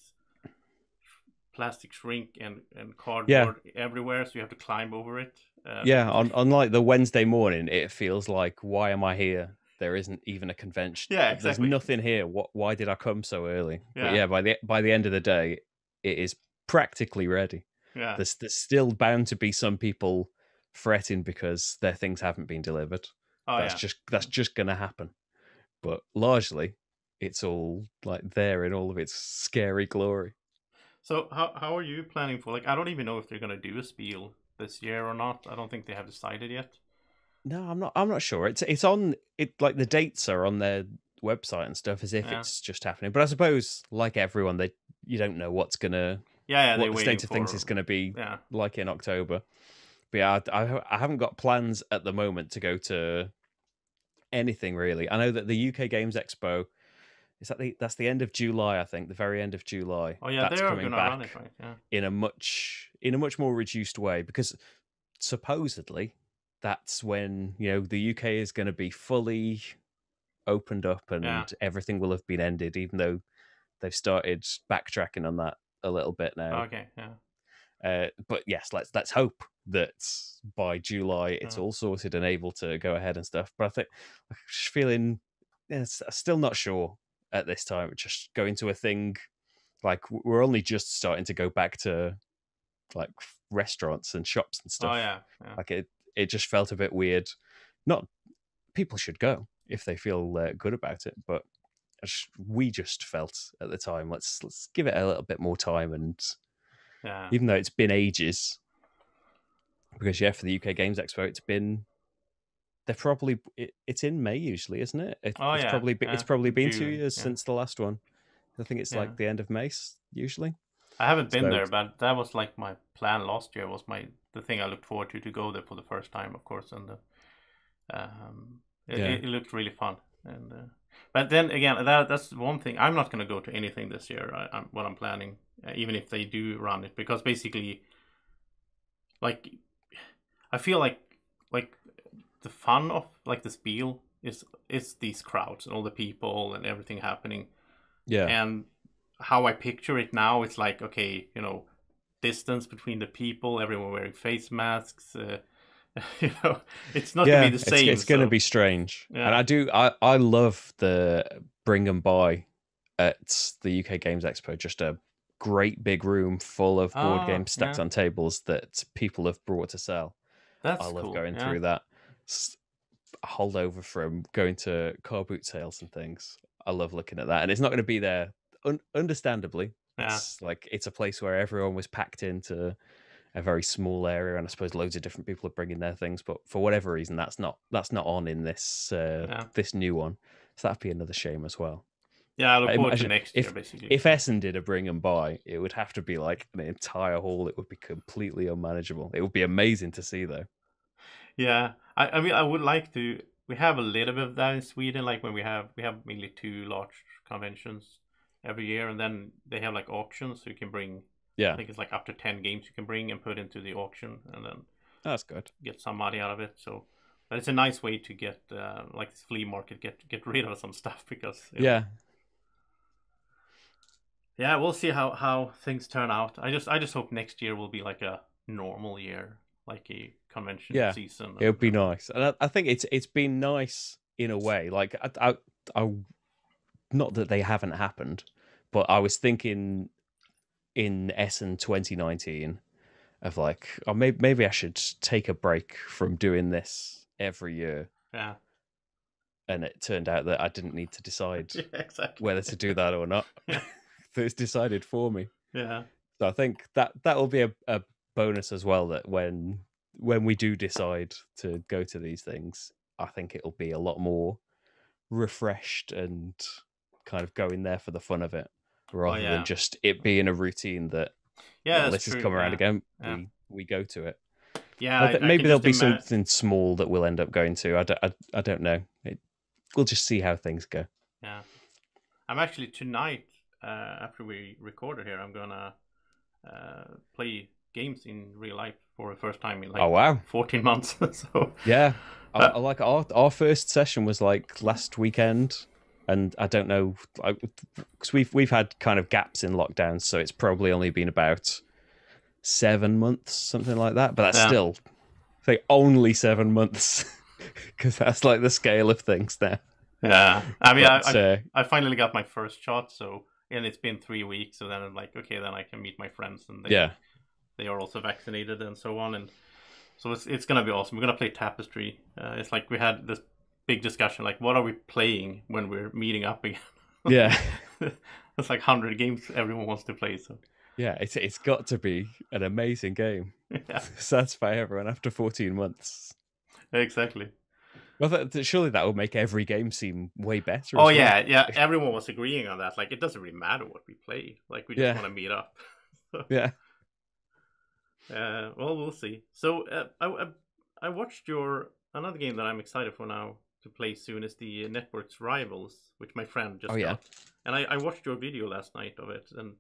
plastic shrink and cardboard everywhere, so you have to climb over it. On like the Wednesday morning, it feels like, why am I here? There isn't even a convention. Yeah, exactly. There's nothing here. Why did I come so early? Yeah. But by the end of the day, it is practically ready. Yeah. There's still bound to be some people fretting because their things haven't been delivered. That's just gonna happen. But largely, it's all like there in all of its scary glory. So how are you planning for, like, I don't even know if they're gonna do a Spiel this year or not. I don't think they have decided yet. No, I'm not sure. It's on it, like the dates are on their website and stuff as if it's just happening. But I suppose, like everyone, you don't know what's gonna what the state of things is gonna be like in October. But yeah, I haven't got plans at the moment to go to anything really. I know that the UK Games Expo that's the end of July, I think, the very end of July. Oh yeah, that's they're coming gonna back run it, right? Yeah. in a much more reduced way, because supposedly that's when the UK is going to be fully opened up Yeah. and everything will have been ended, even though they've started backtracking on that a little bit now. Okay. Yeah. But yes, let's hope that by July it's Yeah. all sorted and able to go ahead and stuff. But I think I'm just feeling still not sure at this time. Just going to a thing like we're only just starting to go back to like restaurants and shops and Oh stuff. yeah. Yeah. Like it just felt a bit weird. Not people should go if they feel good about it, but we just felt at the time let's give it a little bit more time. And Yeah. even though it's been ages, because for the UK Games Expo it's in May usually, isn't it? Oh It's yeah. probably Yeah. it's probably been 2 June. years Yeah. since the last one. I think it's Yeah. like the end of May usually. I haven't been So there, but that was like my plan last year. Was the thing I looked forward to go there for the first time, of course, and it looked really fun. And but then again, that's one thing. I'm not going to go to anything this year. What I'm planning, even if they do run it, because basically, like, I feel like the fun of like the spiel is these crowds and all the people and everything happening. yeah. And how I picture it now, it's like, okay, distance between the people, everyone wearing face masks. It's not gonna be the same. It's going to be strange. Yeah. And I love the bring and buy at the UK Games Expo. Just a great big room full of board games stacked on tables that people have brought to sell. That's I love cool. going through that. A holdover from going to car boot sales and things. I love looking at that, and it's not going to be there. Understandably, it's a place where everyone was packed into a very small area, and I suppose loads of different people are bringing their things. But for whatever reason, that's not on in this this new one. So that'd be another shame as well. Yeah, I look forward to next year. Basically, if Essen did a bring and buy, it would have to be like an entire hall. It would be completely unmanageable. It would be amazing to see, though. Yeah, I mean, I would like to. We have a little bit of that in Sweden, like when we have mainly 2 large conventions every year, and then they have like auctions, so you can bring. Yeah, I think it's like up to 10 games you can bring and put into the auction, and then that's good. Get some money out of it. So, but it's a nice way to get like this flea market, get rid of some stuff because yeah. Yeah, we'll see how things turn out. I just hope next year will be like a normal year, like a convention season. It would be nice, and I think it's been nice in a way. Like I not that they haven't happened, but I was thinking in Essen 2019 of like, oh, maybe I should take a break from doing this every year. Yeah. And it turned out that I didn't need to decide exactly. whether to do that or not. Yeah. It's decided for me. Yeah. So I think that will be a bonus as well, that when we do decide to go to these things, I think it'll be a lot more refreshed and kind of going there for the fun of it, rather than just it being a routine that this has come around again. We go to it. Yeah, maybe there'll be something small that we'll end up going to. I don't know. We'll just see how things go. Yeah, I'm actually tonight after we recorded here, I'm gonna play games in real life for the first time in like 14 months. So yeah, I like our first session was like last weekend, and I don't know, because we've had kind of gaps in lockdowns, so it's probably only been about 7 months, something like that. But that's still like only 7 months, because that's like the scale of things now. Yeah, I mean, I finally got my first shot, and it's been 3 weeks, so then I'm like, okay, then I can meet my friends, and they are also vaccinated and so on, and so it's gonna be awesome. We're gonna play Tapestry. It's like we had this big discussion, like, what are we playing when we're meeting up again? Yeah, it's like 100 games everyone wants to play. So yeah, it's got to be an amazing game. Yeah. Satisfy everyone after 14 months. Exactly. Well, surely that will make every game seem way better. Oh, yeah, yeah. Everyone was agreeing on that. Like, it doesn't really matter what we play. Like, we just want to meet up. Yeah. Well, we'll see. So, I watched another game that I'm excited for now to play soon is the Network's Rivals, which my friend just got. And I watched your video last night of it, and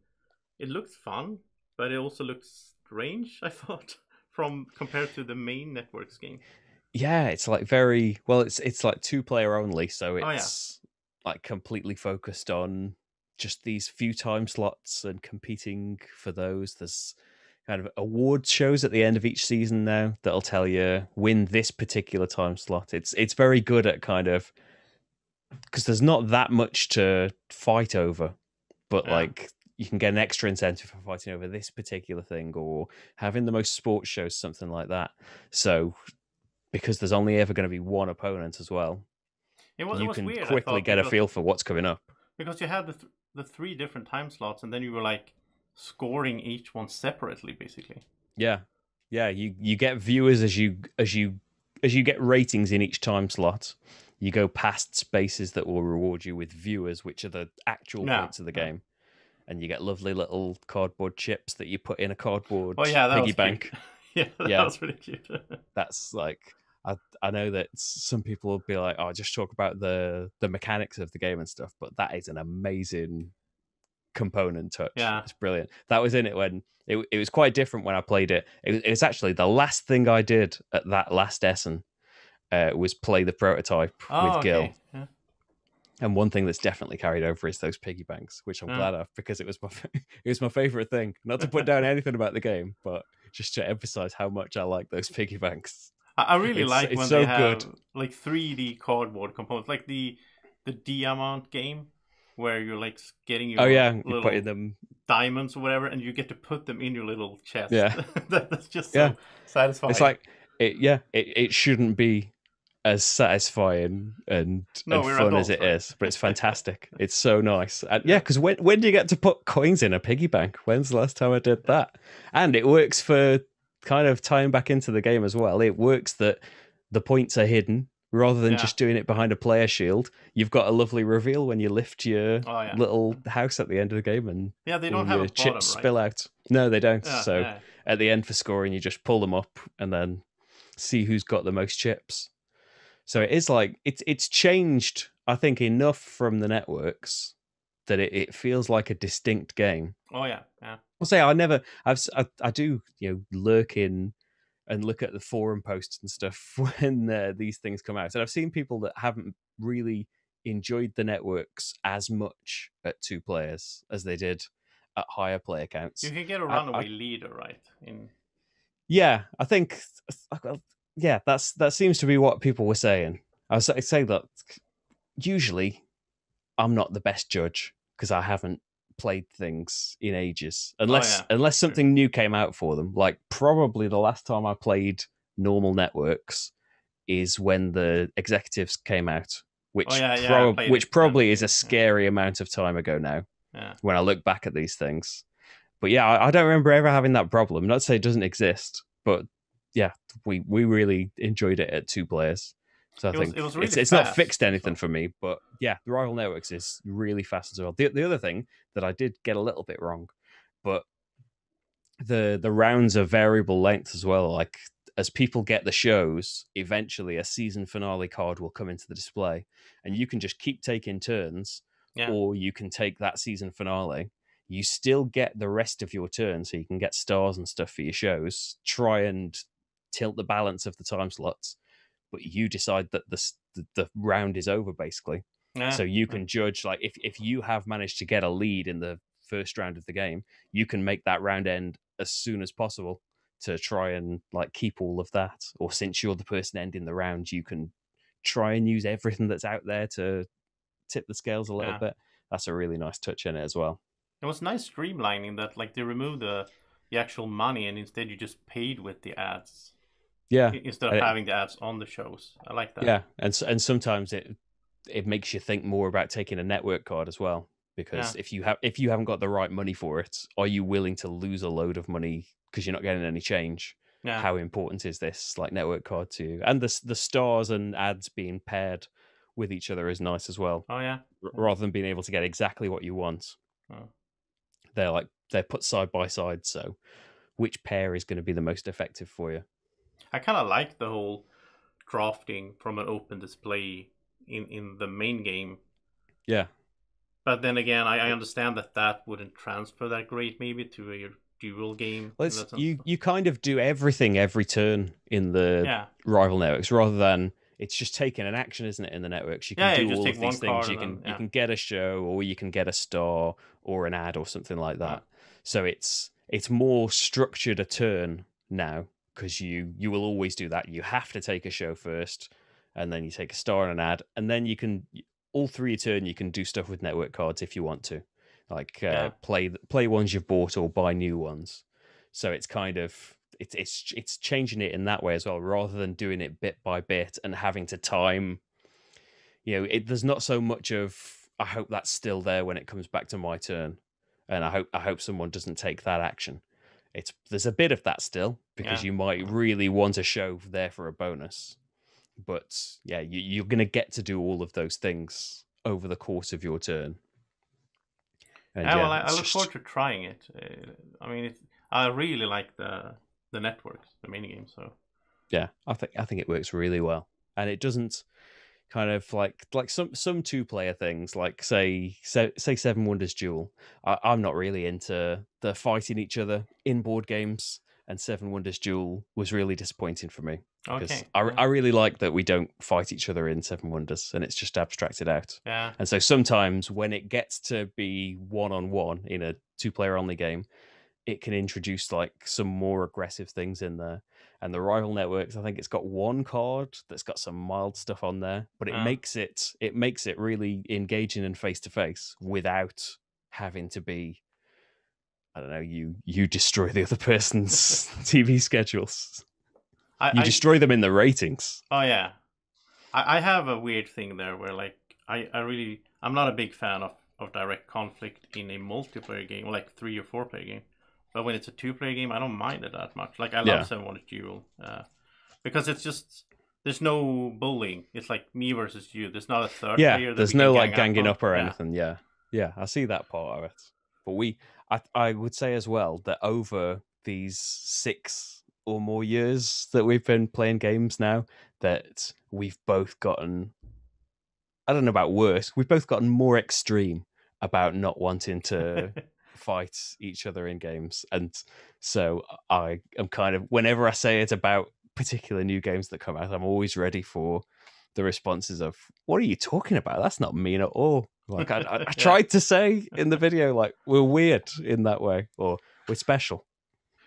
it looks fun, but it also looks strange, I thought, from compared to the main Networks game? Yeah, it's like very well. It's like 2-player only, so Oh yeah, it's like completely focused on just these few time slots and competing for those. There's kind of award shows at the end of each season now that'll tell you win this particular time slot. It's very good at kind of, because there's not that much to fight over, but yeah. like you can get an extra incentive for fighting over this particular thing or having the most sports shows, something like that. So because there's only ever going to be one opponent as well, It you was can weird. I quickly thought get a feel for what's coming up. because you had the three different time slots, and then you were like scoring each one separately, basically. Yeah, yeah. You get viewers as you get ratings in each time slot. You go past spaces that will reward you with viewers, which are the actual points of the game, and you get lovely little cardboard chips that you put in a cardboard Oh yeah, that piggy was bank. Cute. Yeah, that was really cute. That's like I know that some people will be like, "Oh, just talk about the mechanics of the game and stuff," but that is an amazing component touch. Yeah. It's brilliant. That was in it when it was quite different when I played it. It was actually the last thing I did at that last Essen was play the prototype with Gil. Okay. Yeah. And one thing that's definitely carried over is those piggy banks, which I'm glad of because it was it was my favorite thing. Not to put down anything about the game, but just to emphasize how much I like those piggy banks. I really like when so they have good. like 3D cardboard components, like the Diamant game, where you're like getting your little them diamonds or whatever, and you get to put them in your little chest. Yeah, That's just so satisfying. It's like it shouldn't be as satisfying and fun as it is, but it's fantastic. It's so nice. And because when do you get to put coins in a piggy bank? When's the last time I did that? And it works for kind of tying back into the game as well. It works that the points are hidden rather than just doing it behind a player shield. You've got a lovely reveal when you lift your little house at the end of the game, and they don't have a chips bottom, spill out. No, they don't. At the end for scoring, you just pull them up and then see who's got the most chips. So it is like it's changed, I think, enough from the networks that it feels like a distinct game. Oh yeah. I'll say I do lurk in and look at the forum posts and stuff when these things come out, and I've seen people that haven't really enjoyed the networks as much at 2 players as they did at higher player counts. You can get a runaway leader, right? Yeah, I think. Yeah, that seems to be what people were saying. I say that usually I'm not the best judge because I haven't played things in ages, unless something new came out for them. Like probably the last time I played normal networks is when the executives came out, which probably is a scary amount of time ago now. Yeah. When I look back at these things, but yeah, I don't remember ever having that problem. Not to say it doesn't exist, but yeah, we really enjoyed it at 2 players. So I think it's not fixed anything for me, but yeah, the Rival Networks is really fast as well. The other thing that I did get a little bit wrong, but the rounds are variable length as well. Like as people get the shows, eventually a season finale card will come into the display, and you can just keep taking turns, or you can take that season finale. You still get the rest of your turn, so you can get stars and stuff for your shows. Try and tilt the balance of the time slots, but you decide that the round is over basically. So you can judge, like if you have managed to get a lead in the first round of the game, you can make that round end as soon as possible to try and like keep all of that. Or since you're the person ending the round, you can try and use everything that's out there to tip the scales a little bit. That's a really nice touch in it as well. It was nice streamlining that, like they removed the actual money and instead you just paid with the ads. Yeah, instead of having the ads on the shows. I like that. Yeah, and sometimes it makes you think more about taking a network card as well, because if you haven't got the right money for it, are you willing to lose a load of money because you're not getting any change? Yeah. How important is this like network card to you? And the stars and ads being paired with each other is nice as well. Oh yeah. Rather than being able to get exactly what you want. Oh. They're put side by side, so which pair is going to be the most effective for you? I kind of like the whole drafting from an open display in the main game. Yeah. But then again, I understand that wouldn't transfer that great maybe to dual game Well, in that sense. you kind of do everything every turn in the Yeah. rival networks, rather than it's just taking an action, isn't it? In the networks, you can do just all take of one these things. card You can get a show, or you can get a star, or an ad, or something like that. So it's more structured a turn now, because you will always do that. You have to take a show first, and then you take a star and an ad, and then you can all through your turn you can do stuff with network cards if you want to, like play ones you've bought or buy new ones. So it's kind of it's changing it in that way as well, rather than doing it bit by bit and having to time. There's not so much of I hope that's still there when it comes back to my turn, and I hope someone doesn't take that action. There's a bit of that still, because you might really want a show there for a bonus, but yeah, you're going to get to do all of those things over the course of your turn. And well, I look forward to trying it. I mean, I really like the networks, the mini game. So yeah, I think it works really well, and it doesn't kind of like some 2-player things, like say Seven Wonders Duel. I'm not really into the fighting each other in board games, and Seven Wonders Duel was really disappointing for me, because I really like that we don't fight each other in Seven Wonders, and it's just abstracted out. Yeah. And so sometimes when it gets to be one-on-one in a 2-player only game, it can introduce like some more aggressive things in there. And the rival networks, I think it's got one card that's got some mild stuff on there, but it makes it really engaging and face to face without having to be, I don't know, you destroy the other person's TV schedules. You destroy them in the ratings. Oh yeah, I have a weird thing there where like I'm not a big fan of direct conflict in a multiplayer game, or like 3 or 4 player game. But when it's a 2-player game, I don't mind it that much. Like I love Seven Wonders Duel, because it's just there's no bullying. It's like me versus you. There's not a third player. There's no like ganging up or anything. Yeah, I see that part of it. But I would say as well that over these 6 or more years that we've been playing games now, that we've both gotten, I don't know about worse, we've both gotten more extreme about not wanting to fight each other in games. And so I am kind of, whenever I say it about particular new games that come out, I'm always ready for the responses of, what are you talking about? That's not mean at all. Like I tried to say in the video, like, we're weird in that way, or we're special.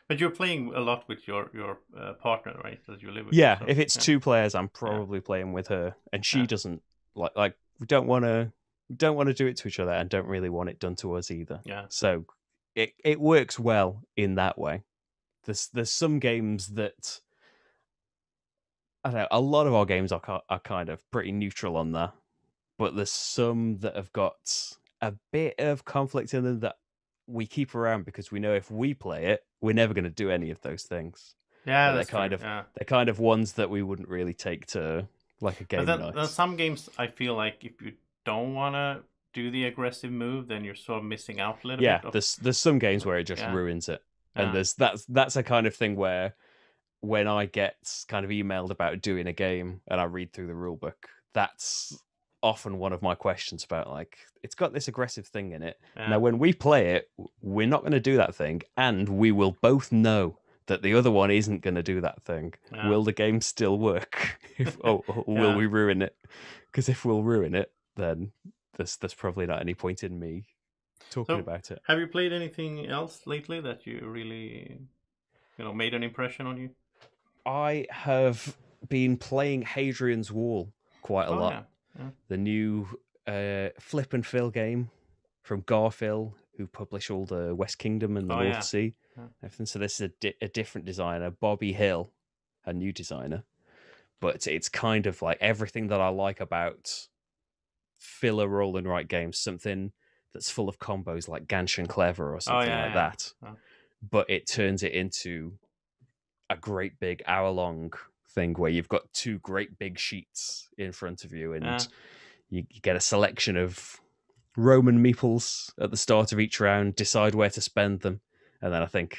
But you're playing a lot with your partner, right? That you live with. Yeah, if it's 2 players, I'm probably playing with her, and she doesn't like we don't want to do it to each other, and don't really want it done to us either. Yeah. So it works well in that way. There's some games that, I don't know, a lot of our games are kind of pretty neutral on that, but there's some that have got a bit of conflict in them that we keep around, because we know if we play it, we're never going to do any of those things. Yeah, they're kind of ones that we wouldn't really take to like a game night. Then some games, I feel like if you don't want to do the aggressive move, then you're sort of missing out a little bit. Yeah, there's some games where it just ruins it, and that's a kind of thing where when I get kind of emailed about doing a game and I read through the rule book, that's often one of my questions about, like, it's got this aggressive thing in it. Now, when we play it, we're not going to do that thing, and we will both know that the other one isn't going to do that thing. Will the game still work? Will we ruin it? Because if we'll ruin it, then there's probably not any point in me talking about it. Have you played anything else lately that you really, made an impression on you? I have been playing Hadrian's Wall quite a lot. Yeah. The new Flip and Fill game from Garfill, who publish all the West Kingdom and the North Sea. Yeah. Everything. So this is a different designer, Bobby Hill, a new designer. But it's kind of like everything that I like about filler roll and write games, something that's full of combos like Genshin Clever or something like that. Oh. But it turns it into a great big hour-long thing where you've got 2 great big sheets in front of you, and you get a selection of Roman meeples at the start of each round, decide where to spend them. And then I think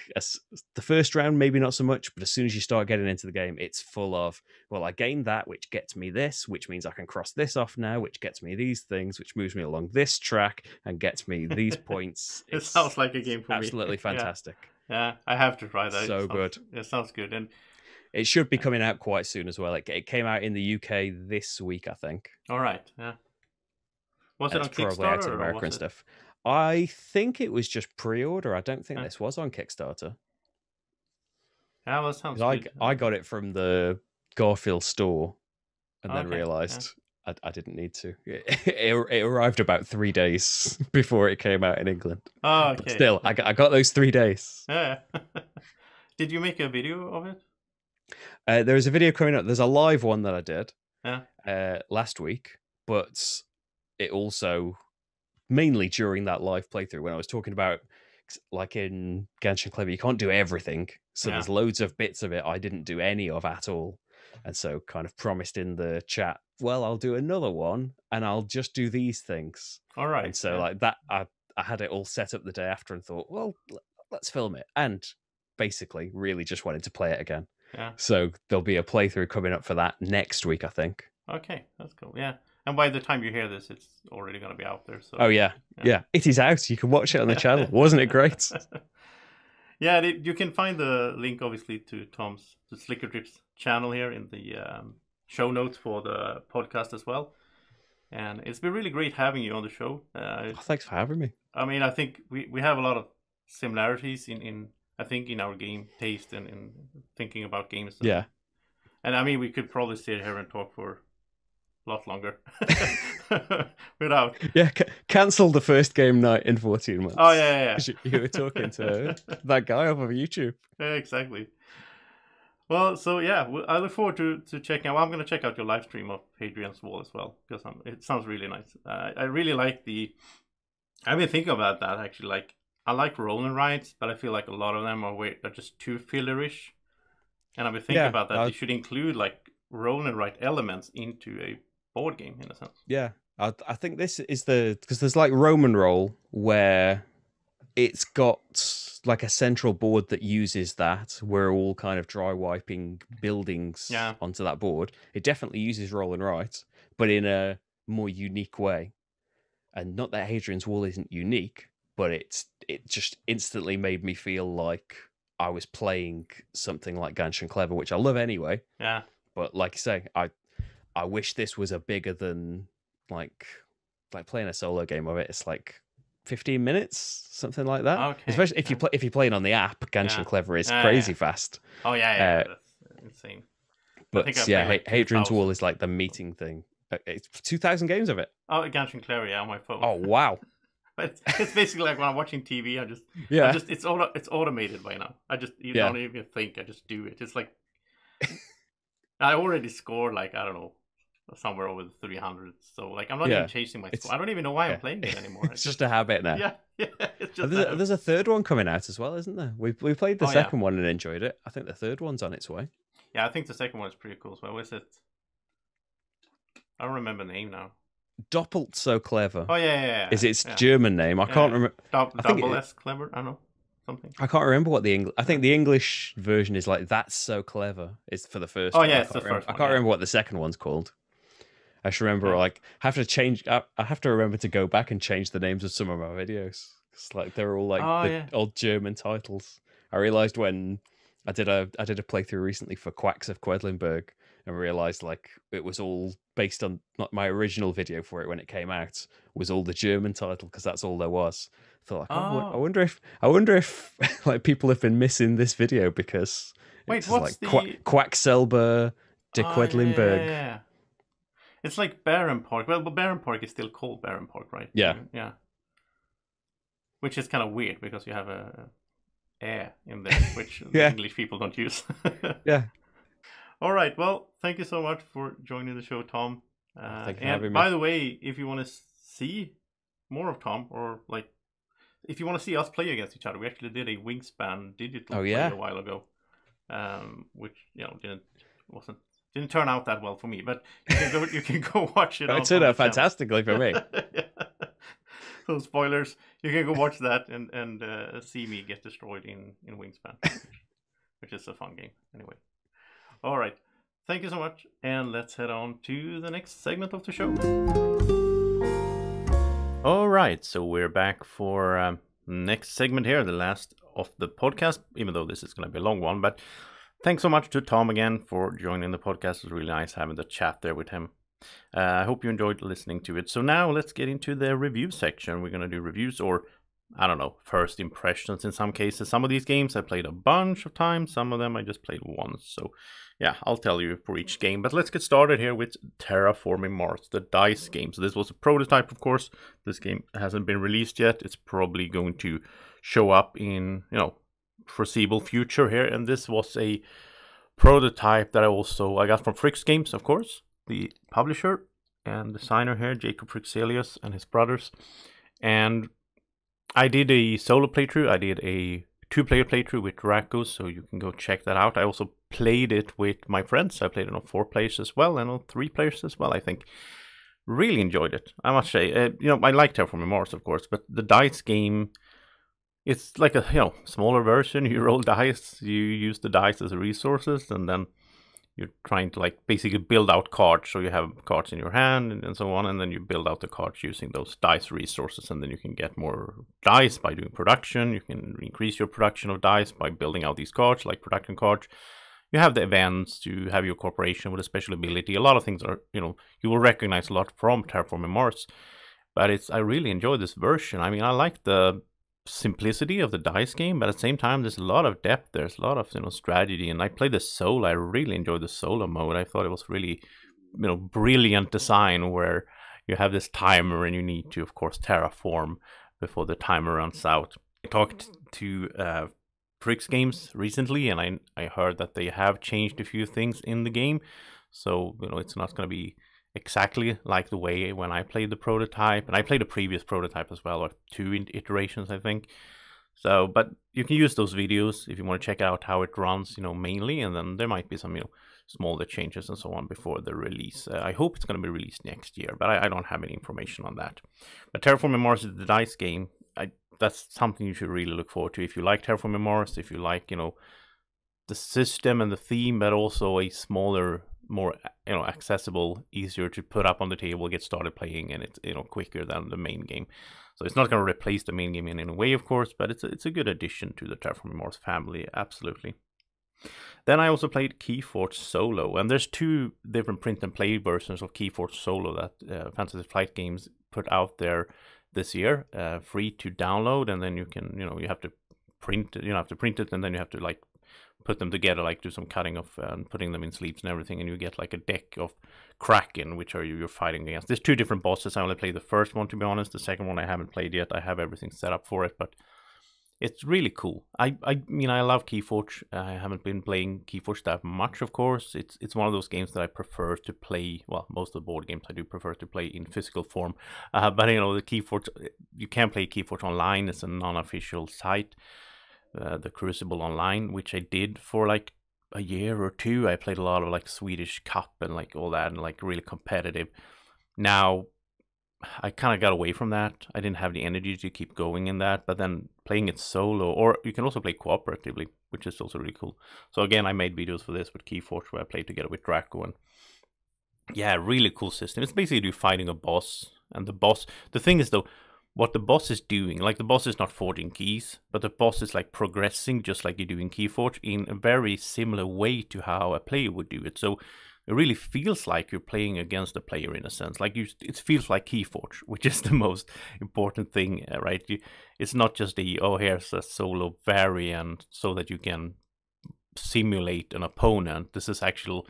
the first round, maybe not so much, but as soon as you start getting into the game, it's full of, well, I gained that, which gets me this, which means I can cross this off now, which gets me these things, which moves me along this track and gets me these points. It sounds like a game for me. Absolutely fantastic. Yeah, I have to try that. So good. It sounds good. And it should be coming out quite soon as well. It came out in the UK this week, I think. All right, yeah. Was it on probably out in Kickstarter America or was and it? stuff. I think it was just pre-order. I don't think this was on Kickstarter. Yeah, well, that sounds good. I got it from the Garfield store and then realised I didn't need to. It arrived about 3 days before it came out in England. Oh, okay. But still, I got those 3 days. Yeah. Did you make a video of it? There's a video coming up. There's a live one that I did last week, but it also mainly during that live playthrough when I was talking about, like in Genshin Clever, you can't do everything. So there's loads of bits of it I didn't do any of at all. And so kind of promised in the chat, well, I'll do another one and I'll just do these things. All right. And so like that, I had it all set up the day after and thought, well, let's film it. And basically really just wanted to play it again. Yeah. So there'll be a playthrough coming up for that next week, I think. Okay, that's cool. Yeah. And by the time you hear this, it's already going to be out there. So. Oh, yeah. It is out. You can watch it on the channel. Wasn't it great? Yeah, you can find the link, obviously, to Tom's Slickerdrips channel here in the show notes for the podcast as well. And it's been really great having you on the show. Thanks for having me. I mean, I think we have a lot of similarities in our game taste and in thinking about games. Yeah. And I mean, we could probably sit here and talk for a lot longer without. Yeah, cancel the first game night in 14 months. Oh, yeah. You were talking to that guy off of YouTube. Yeah, exactly. Well, so yeah, I look forward to checking out. Well, I'm going to check out your live stream of Hadrian's Wall as well, because it sounds really nice. I really like I've been thinking about that, actually. Like, I like roll and rides, but I feel like a lot of them are just too fillerish. And I've been thinking about that. They should include, like, roll and write elements into a board game, in a sense. Yeah, I think this is because there's like Roman roll where it's got like a central board that uses that. We're all kind of dry wiping buildings onto that board. It definitely uses roll and write, but in a more unique way. And not that Hadrian's Wall isn't unique, but it just instantly made me feel like I was playing something like Genshin Clever, which I love anyway. Yeah. But like you say, I wish this was a bigger than like playing a solo game of it. It's like 15 minutes, something like that. Okay. Especially if you're playing on the app, Genshin Clever is crazy fast. Oh yeah, that's insane. But yeah, like Hadrian's Wall is like the meeting thing. It's 2,000 games of it. Oh, Genshin Clever, on my phone. Oh wow. But it's basically like when I'm watching TV, it's automated by now. You don't even think, I just do it. It's like I already scored, like, I don't know, somewhere over the 300. So like I'm not even chasing my score. I don't even know why I'm playing it anymore. It's just a habit now. Yeah. It's just there's a third one coming out as well, isn't there? We played the second one and enjoyed it. I think the third one's on its way. Yeah, I think the second one is pretty cool as well. What is it? I don't remember the name now. Doppelt so clever. Oh yeah. Is its German name? I can't remember. Double S clever. I don't know, something. I can't remember what the English. I think the English version is like "That's so clever." Is for the first. Oh yeah, it's the first one. I can't remember what the second one's called. I should remember. Like, have to change. I have to remember to go back and change the names of some of my videos. It's like they're all like old German titles. I realized when I did a playthrough recently for Quacks of Quedlinburg, and realized like it was all based on my original video for it when it came out was all the German title because that's all there was. I thought, like, I wonder if like people have been missing this video because what's like the Quacksilber de Quedlinburg. Yeah. It's like Baron Park. Well, but Baron Park is still called Baron Park, right? Yeah. Yeah. Which is kind of weird because you have a air in there, which the English people don't use. Yeah. All right. Well, thank you so much for joining the show, Tom. Thank you for having me. By the way, if you want to see more of Tom, or like, if you want to see us play against each other, we actually did a Wingspan digital play a while ago, which didn't turn out that well for me. But you can go watch it. It turned out fantastically for me. So spoilers, you can go watch that and see me get destroyed in Wingspan, which is a fun game anyway. All right. Thank you so much. And let's head on to the next segment of the show. All right. So we're back for next segment here, the last of the podcast, even though this is going to be a long one. But thanks so much to Tom again for joining the podcast. It was really nice having the chat there with him. I hope you enjoyed listening to it. So now let's get into the review section. We're going to do reviews, or I don't know, first impressions in some cases. Some of these games I played a bunch of times. Some of them I just played once. So yeah, I'll tell you for each game. But let's get started here with Terraforming Mars, the DICE game. So this was a prototype, of course. This game hasn't been released yet. It's probably going to show up in, foreseeable future here. And this was a prototype that I got from Fricks Games, of course, the publisher and designer here, Jacob Frixelius and his brothers. And I did a solo playthrough. I did a 2-player playthrough with Draco, so you can go check that out. I also played it with my friends. I played it on 4 players as well, and on 3 players as well, I think. Really enjoyed it, I must say. I like Terraforming Mars, of course, but the DICE game, it's like a smaller version. You roll dice, you use the dice as resources, and then you're trying to basically build out cards. So you have cards in your hand and so on, and then you build out the cards using those dice resources, and then you can get more dice by doing production. You can increase your production of dice by building out these cards, like production cards. You have the events, you have your corporation with a special ability. A lot of things are, you will recognize a lot from Terraforming Mars. But I really enjoy this version. I mean, I like the simplicity of the dice game, but at the same time there's a lot of depth. There's a lot of strategy, and I played the solo. I really enjoyed the solo mode. I thought it was really brilliant design, where you have this timer and you need to, of course, terraform before the timer runs out. I talked to Fricks Games recently, and I heard that they have changed a few things in the game, so it's not going to be exactly like the way when I played the prototype, and I played a previous prototype as well, or 2 iterations, I think. So, but you can use those videos if you want to check out how it runs, mainly, and then there might be some, smaller changes and so on before the release. I hope it's going to be released next year, but I don't have any information on that. But Terraforming Mars is the DICE game. That's something you should really look forward to if you like Terraforming Mars, if you like, the system and the theme, but also a smaller, more accessible, easier to put up on the table, get started playing, and it's quicker than the main game. So it's not going to replace the main game in any way, of course, but it's a good addition to the Terraforming Mars family, absolutely. Then I also played Keyforge Solo, and there's 2 different print and play versions of Keyforge Solo that Fantasy Flight Games put out there this year, free to download, and then you can you have to print it, and then you have to put them together, do some cutting of and putting them in sleeves and everything, and you get a deck of Kraken, which are you're fighting against. There's 2 different bosses. I only played the first one, to be honest. The second one I haven't played yet. I have everything set up for it, but it's really cool. I mean, I love Keyforge. I haven't been playing Keyforge that much, of course. It's one of those games that I prefer to play. Well, most of the board games I do prefer to play in physical form. But the Keyforge, you can play Keyforge online. It's a non-official site. The Crucible Online, which I did for a year or 2. I played a lot of Swedish Cup and all that, and really competitive. Now I kind of got away from that. I didn't have the energy to keep going in that, but then playing it solo, or you can also play cooperatively, which is also really cool. So again, I made videos for this with Keyforge, where I played together with Draco, and yeah, really cool system. It's basically you fighting a boss, and the thing is though, what the boss is doing, the boss is not forging keys, but the boss is progressing just like you do in Keyforge in a very similar way to how a player would do it. So it really feels like you're playing against a player in a sense. It feels like Keyforge, which is the most important thing, right? It's not just here's a solo variant so that you can simulate an opponent. This is actual.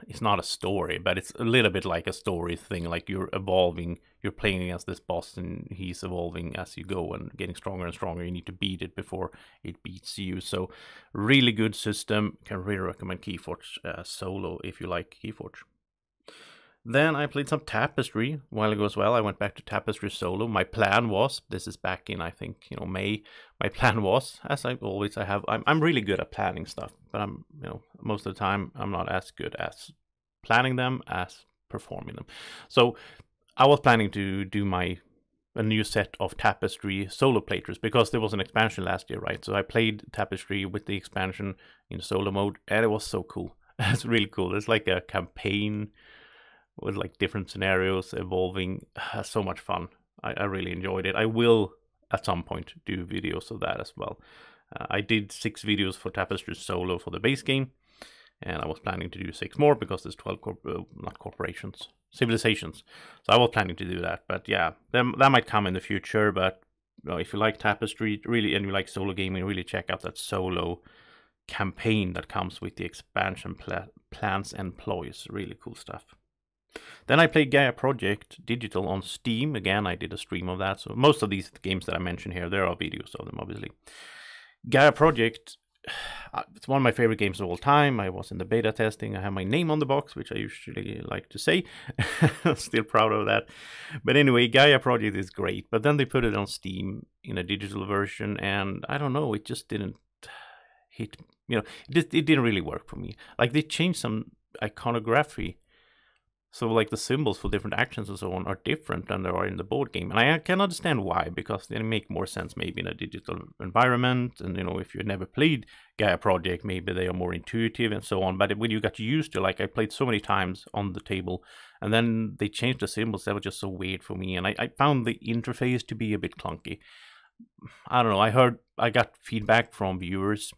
It's not a story, but it's a little bit like a story thing. You're evolving, you're playing against this boss, and he's evolving as you go and getting stronger and stronger. You need to beat it before it beats you. So really good system. Can really recommend Keyforge Solo if you like Keyforge. Then I played some Tapestry a while ago as well. I went back to Tapestry Solo. My plan was, this is back in, I think, May. My plan was, as I always, I'm really good at planning stuff, but I'm, most of the time I'm not as good as planning them as performing them. So I was planning to do a new set of Tapestry solo playthroughs, because there was an expansion last year, right? So I played Tapestry with the expansion in solo mode, and it was so cool. It's really cool. It's like a campaign with different scenarios evolving. So much fun. I really enjoyed it. I will at some point do videos of that as well. I did 6 videos for Tapestry Solo for the base game, and I was planning to do 6 more because there's 12 civilizations. So I was planning to do that, but yeah, that might come in the future. But if you like Tapestry really and you like solo gaming, really check out that solo campaign that comes with the expansion plans and ploys. Really cool stuff. Then I played Gaia Project Digital on Steam. Again, I did a stream of that. So most of these games that I mentioned here, there are videos of them, obviously. Gaia Project, it's one of my favorite games of all time. I was in the beta testing. I have my name on the box, which I usually like to say. I'm still proud of that. But anyway, Gaia Project is great. But then they put it on Steam in a digital version, and I don't know, it just didn't hit, it didn't really work for me. Like, they changed some iconography. So like the symbols for different actions and so on are different than they are in the board game. And I can understand why, because they make more sense maybe in a digital environment. And, if you've never played Gaia Project, maybe they are more intuitive and so on. But when you got used to, like, I played so many times on the table, and then they changed the symbols, that was just so weird for me. And I found the interface to be a bit clunky. I don't know, I got feedback from viewers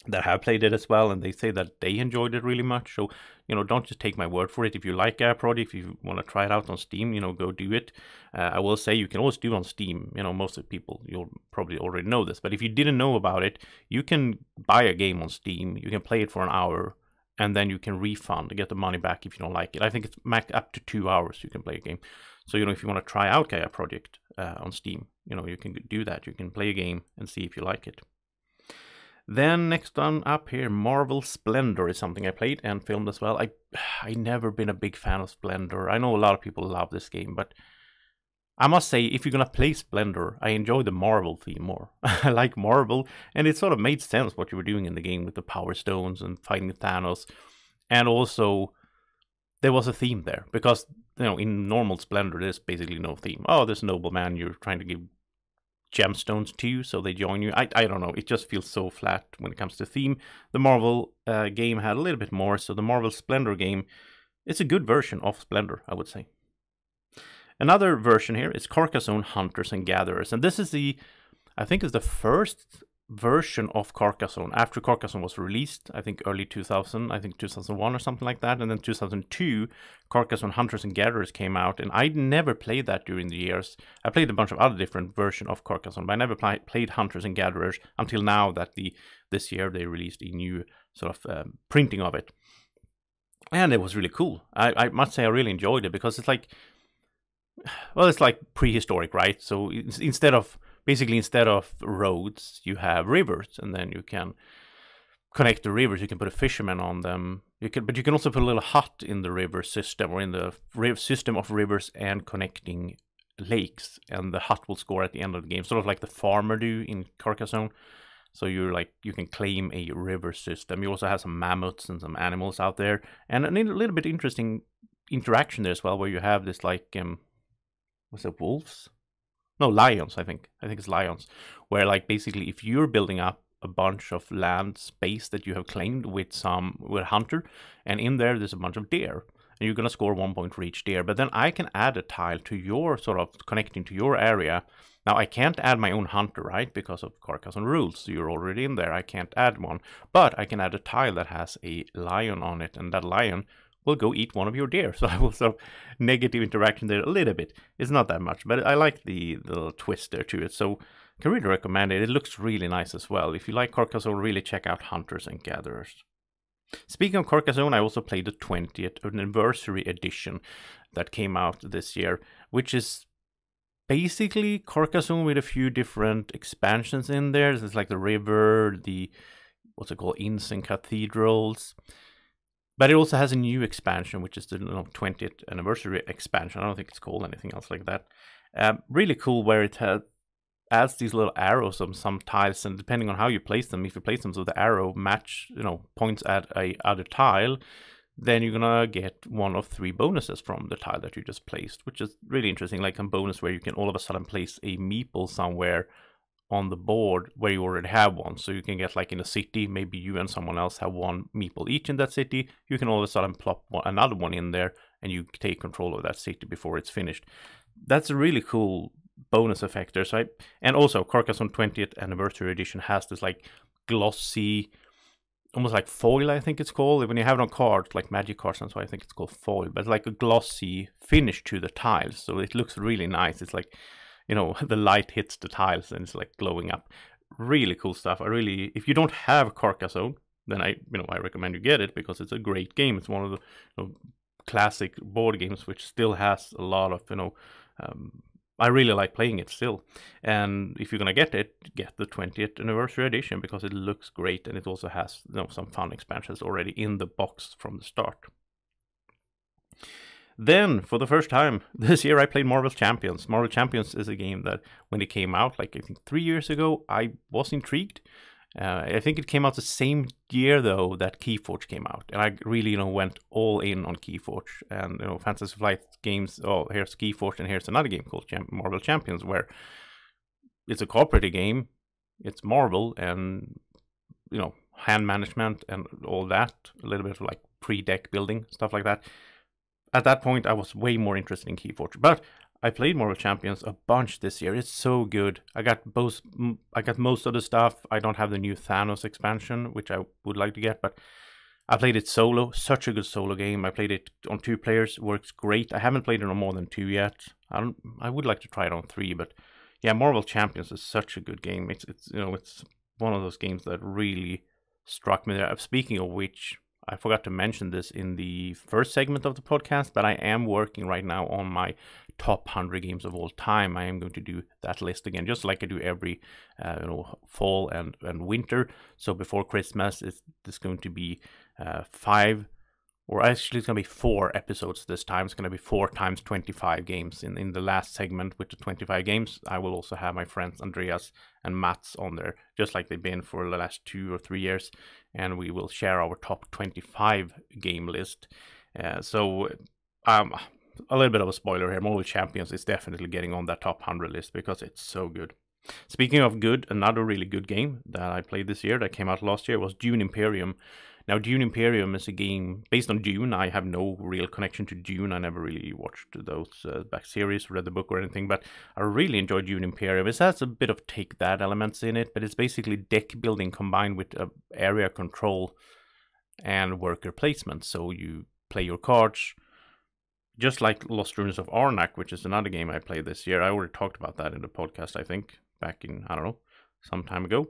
that have played it as well, and they say that they enjoyed it really much. So, don't just take my word for it. If you like Gaia Project, if you want to try it out on Steam, go do it. I will say you can always do it on Steam. Most of the people, you'll probably already know this, but if you didn't know about it, you can buy a game on Steam, you can play it for an hour, and then you can refund, get the money back if you don't like it. I think it's max up to 2 hours you can play a game. So, if you want to try out Gaia Project on Steam, you can do that. You can play a game and see if you like it. Then next one up here, Marvel Splendor is something I played and filmed as well. I never been a big fan of Splendor. I know a lot of people love this game, but I must say, if you're gonna play Splendor, I enjoy the Marvel theme more. I like Marvel, and it sort of made sense what you were doing in the game with the Power Stones and fighting Thanos. And also, there was a theme there, because, in normal Splendor, there's basically no theme. Oh, this nobleman you're trying to give gemstones too, so they join you. I don't know, it just feels so flat when it comes to theme. The Marvel game had a little bit more, so the Marvel Splendor game, it's a good version of Splendor, I would say. Another version here is Carcassonne Hunters and Gatherers, and this is I think is the first version of Carcassonne after Carcassonne was released. I think early 2000, I think 2001 or something like that, and then 2002 Carcassonne Hunters and Gatherers came out, and I never played that during the years. I played a bunch of other different versions of Carcassonne, but I never played Hunters and Gatherers until now that this year they released a new sort of printing of it, and it was really cool. I must say I really enjoyed it, because it's like prehistoric, right? So instead of roads, you have rivers, and then you can connect the rivers. You can put a fisherman on them. But you can also put a little hut in the river system, or in the system of rivers and connecting lakes, and the hut will score at the end of the game, sort of like the farmer do in Carcassonne. So you can claim a river system. You also have some mammoths and some animals out there, and a little bit interesting interaction there as well, where you have this what's it, wolves? No, lions, I think it's lions, where basically if you're building up a bunch of land space that you have claimed with hunter, and in there's a bunch of deer, and you're going to score 1 point for each deer. But then I can add a tile to your sort of connecting to your area. Now I can't add my own hunter, right? Because of Carcassonne rules. So you're already in there. I can't add one, but I can add a tile that has a lion on it, and that lion will go eat one of your deer. So I will sort of negative interaction there a little bit. It's not that much, but I like the twist there to it. So I can really recommend it. It looks really nice as well. If you like Carcassonne, really check out Hunters and Gatherers. Speaking of Carcassonne, I also played the 20th anniversary edition that came out this year, which is basically Carcassonne with a few different expansions in there. It's like the river, what's it called, inns and cathedrals. But it also has a new expansion, which is the 20th anniversary expansion. I don't think it's called anything else like that. Really cool, where it adds these little arrows on some tiles, and depending on how you place them, if you place them so the arrow points at a other tile, then you're gonna get one of 3 bonuses from the tile that you just placed, which is really interesting. Like a bonus where you can all of a sudden place a meeple somewhere on the board where you already have one. So you can get, like in a city, maybe you and someone else have 1 meeple each in that city. You can all of a sudden plop another one in there, and you take control of that city before it's finished. That's a really cool bonus effectors. And also Carcassonne 20th Anniversary Edition has this like glossy, almost like foil, I think it's called. When you have it on cards, like magic cards, and so I think it's called foil, but like a glossy finish to the tiles, so it looks really nice. It's like, the light hits the tiles and it's like glowing up. Really cool stuff. If you don't have Carcassonne, then I recommend you get it, because it's a great game. It's one of the classic board games which still has a lot of I really like playing it still. And if you're gonna get it, get the 20th Anniversary Edition, because it looks great, and it also has some fun expansions already in the box from the start. Then, for the first time this year, I played Marvel Champions. Marvel Champions is a game that, when it came out, like I think 3 years ago, I was intrigued. I think it came out the same year, though, that Keyforge came out. And I really, went all in on Keyforge. And, Fantasy Flight Games, here's Keyforge, and here's another game called Marvel Champions, where it's a cooperative game. It's Marvel, and, hand management and all that. A little bit of like pre-deck building, stuff like that. At that point, I was way more interested in Keyforge. But I played Marvel Champions a bunch this year. It's so good. I got most of the stuff. I don't have the new Thanos expansion, which I would like to get, but I played it solo. Such a good solo game. I played it on 2 players. Works great. I haven't played it on more than 2 yet. I would like to try it on 3, but yeah, Marvel Champions is such a good game. It's one of those games that really struck me there. Speaking of which, I forgot to mention this in the first segment of the podcast, but I am working right now on my top 100 games of all time. I am going to do that list again, just like I do every fall and winter. So before Christmas, it's going to be 5, or actually it's going to be 4 episodes this time. It's going to be 4 times 25 games. In the last segment with the 25 games, I will also have my friends Andreas and Mats on there, just like they've been for the last 2 or 3 years. And we will share our top 25 game list. So a little bit of a spoiler here. Marvel Champions is definitely getting on that top 100 list because it's so good. Speaking of good, another really good game that I played this year that came out last year was Dune Imperium. Now, Dune Imperium is a game based on Dune. I have no real connection to Dune. I never really watched those back series, read the book or anything, but I really enjoyed Dune Imperium. It has a bit of take that elements in it, but it's basically deck building combined with area control and worker placement. So you play your cards, just like Lost Ruins of Arnak, which is another game I played this year. I already talked about that in the podcast, I think, back in, some time ago.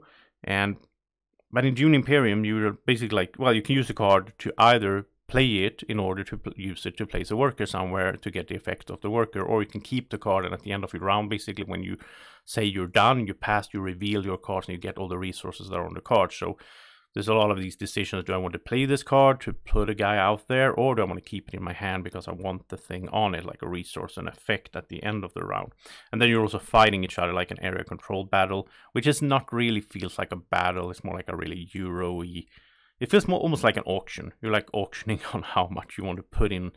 But in Dune Imperium, you're basically like, well, you can use the card to either play it in order to use it to place a worker somewhere to get the effect of the worker, or you can keep the card, and at the end of your round, basically, when you say you're done, you pass, you reveal your cards, and you get all the resources that are on the card. So there's a lot of these decisions. Do I want to play this card to put a guy out there, or do I want to keep it in my hand because I want the thing on it, like a resource and effect at the end of the round? And then you're also fighting each other like an area control battle, which is not really feels like a battle. It's more like a really Euro-y. It feels almost like an auction. You're like auctioning on how much you want to put in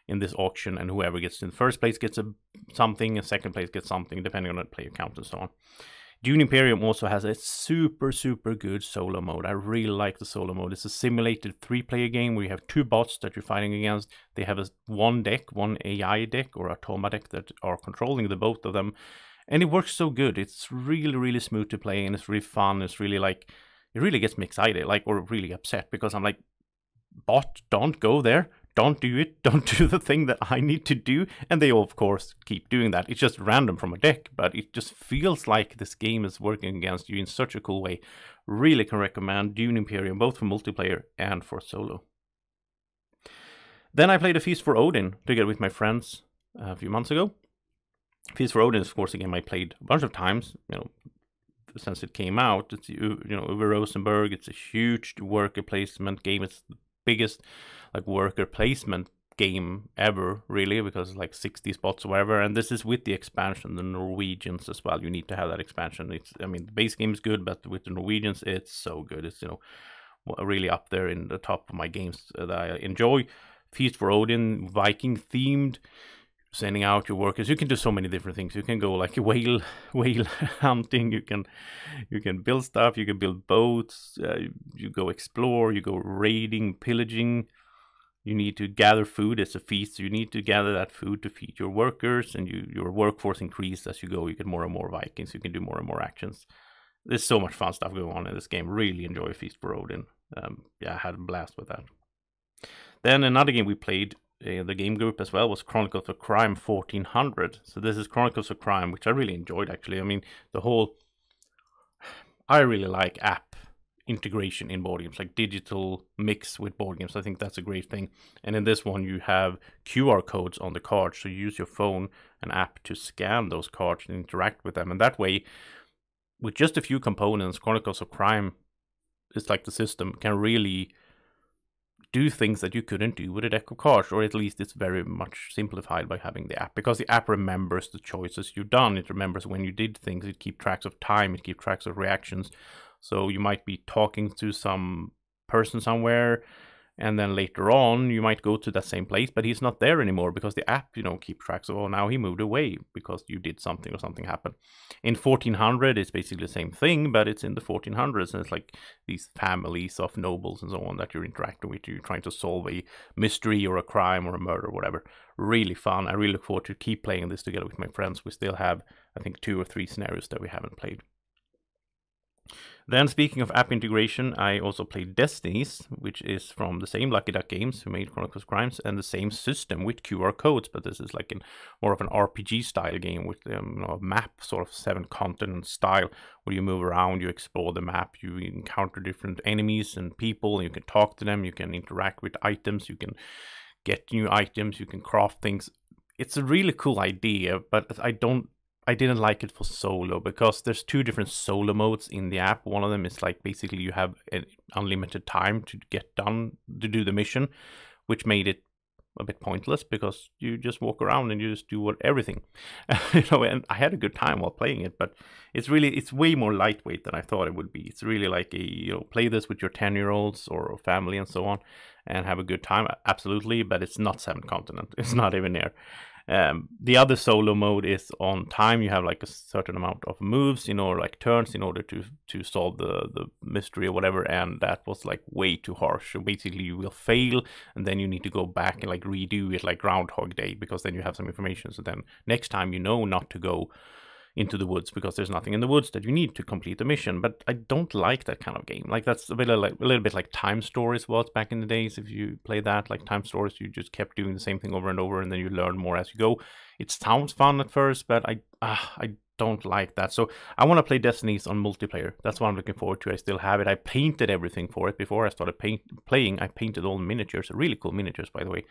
this auction, and whoever gets in first place gets something, and second place gets something, depending on the player count and so on. Dune Imperium also has a super, super good solo mode. I really like the solo mode. It's a simulated 3-player game where you have 2 bots that you're fighting against. They have one AI deck or Automa deck that are controlling the both of them. And it works so good. It's really, really smooth to play, and it's really fun. It's really like, it really gets me excited, or really upset, because I'm like, bot, don't go there. Don't do it. Don't do the thing that I need to do. And they, of course, keep doing that. It's just random from a deck, but it just feels like this game is working against you in such a cool way. Really can recommend Dune Imperium, both for multiplayer and for solo. Then I played A Feast for Odin together with my friends a few months ago. Feast for Odin is, of course, a game I played a bunch of times, since it came out. It's, Uwe Rosenberg. It's a huge worker placement game. It's the biggest worker placement game ever, really, because it's like 60 spots or whatever. And this is with the expansion, the Norwegians as well. You need to have that expansion. The base game is good, but with the Norwegians, it's so good. It's really up there in the top of my games that I enjoy. Feast for Odin, Viking themed. Sending out your workers. You can do so many different things. You can go like whale hunting. You can build stuff. You can build boats. You go explore. You go raiding, pillaging. You need to gather food. It's a feast. So you need to gather that food to feed your workers, and your workforce increases as you go. You get more and more Vikings. You can do more and more actions. There's so much fun stuff going on in this game. Really enjoy Feast for Odin. I had a blast with that. Then another game we played, the game group as well, was Chronicles of Crime 1400. So this is Chronicles of Crime, which I really enjoyed actually. I mean, I really like app integration in board games, like digital mix with board games. I think that's a great thing. And in this one, you have QR codes on the cards, so you use your phone and app to scan those cards and interact with them. And that way, with just a few components, Chronicles of Crime is like the system can really do things that you couldn't do with a deck of cards, or at least it's very much simplified by having the app, because the app remembers the choices you've done. It remembers when you did things. It keeps tracks of time. It keeps tracks of reactions. So you might be talking to some person somewhere, and then later on you might go to that same place, but he's not there anymore because the app, keeps tracks of, oh, now he moved away because you did something or something happened. In 1400, it's basically the same thing, but it's in the 1400s, and it's like these families of nobles and so on that you're interacting with. You're trying to solve a mystery or a crime or a murder or whatever. Really fun. I really look forward to keep playing this together with my friends. We still have, I think, 2 or 3 scenarios that we haven't played. Then, speaking of app integration, I also played Destinies, which is from the same Lucky Duck Games who made Chronicles of Crimes, and the same system with QR codes, but this is like more of an RPG style game with a map, sort of 7-continent style, where you move around, you explore the map, you encounter different enemies and people, and you can talk to them, you can interact with items, you can get new items, you can craft things. It's a really cool idea, but I didn't like it for solo, because there's 2 different solo modes in the app. One of them is like basically you have an unlimited time to get done to do the mission, which made it a bit pointless because you just walk around and you just do everything. And I had a good time while playing it, but it's way more lightweight than I thought it would be. It's really like play this with your 10-year-olds or family and so on and have a good time. Absolutely, but it's not 7-continent. It's not even near. The other solo mode is on time. You have like a certain amount of moves, like turns in order to solve the mystery or whatever, and that was like way too harsh. So basically you will fail, and then you need to go back and like redo it like Groundhog Day, because then you have some information. So then next time not to go into the woods, because there's nothing in the woods that you need to complete the mission. But I don't like that kind of game. Like that's a little bit like Time Stories was back in the days. If you play that, like Time Stories, you just kept doing the same thing over and over, and then you learn more as you go. It sounds fun at first, but I don't like that. So I want to play Destinies on multiplayer. That's what I'm looking forward to. I still have it. I painted everything for it before I started playing. I painted all the miniatures, really cool miniatures, by the way.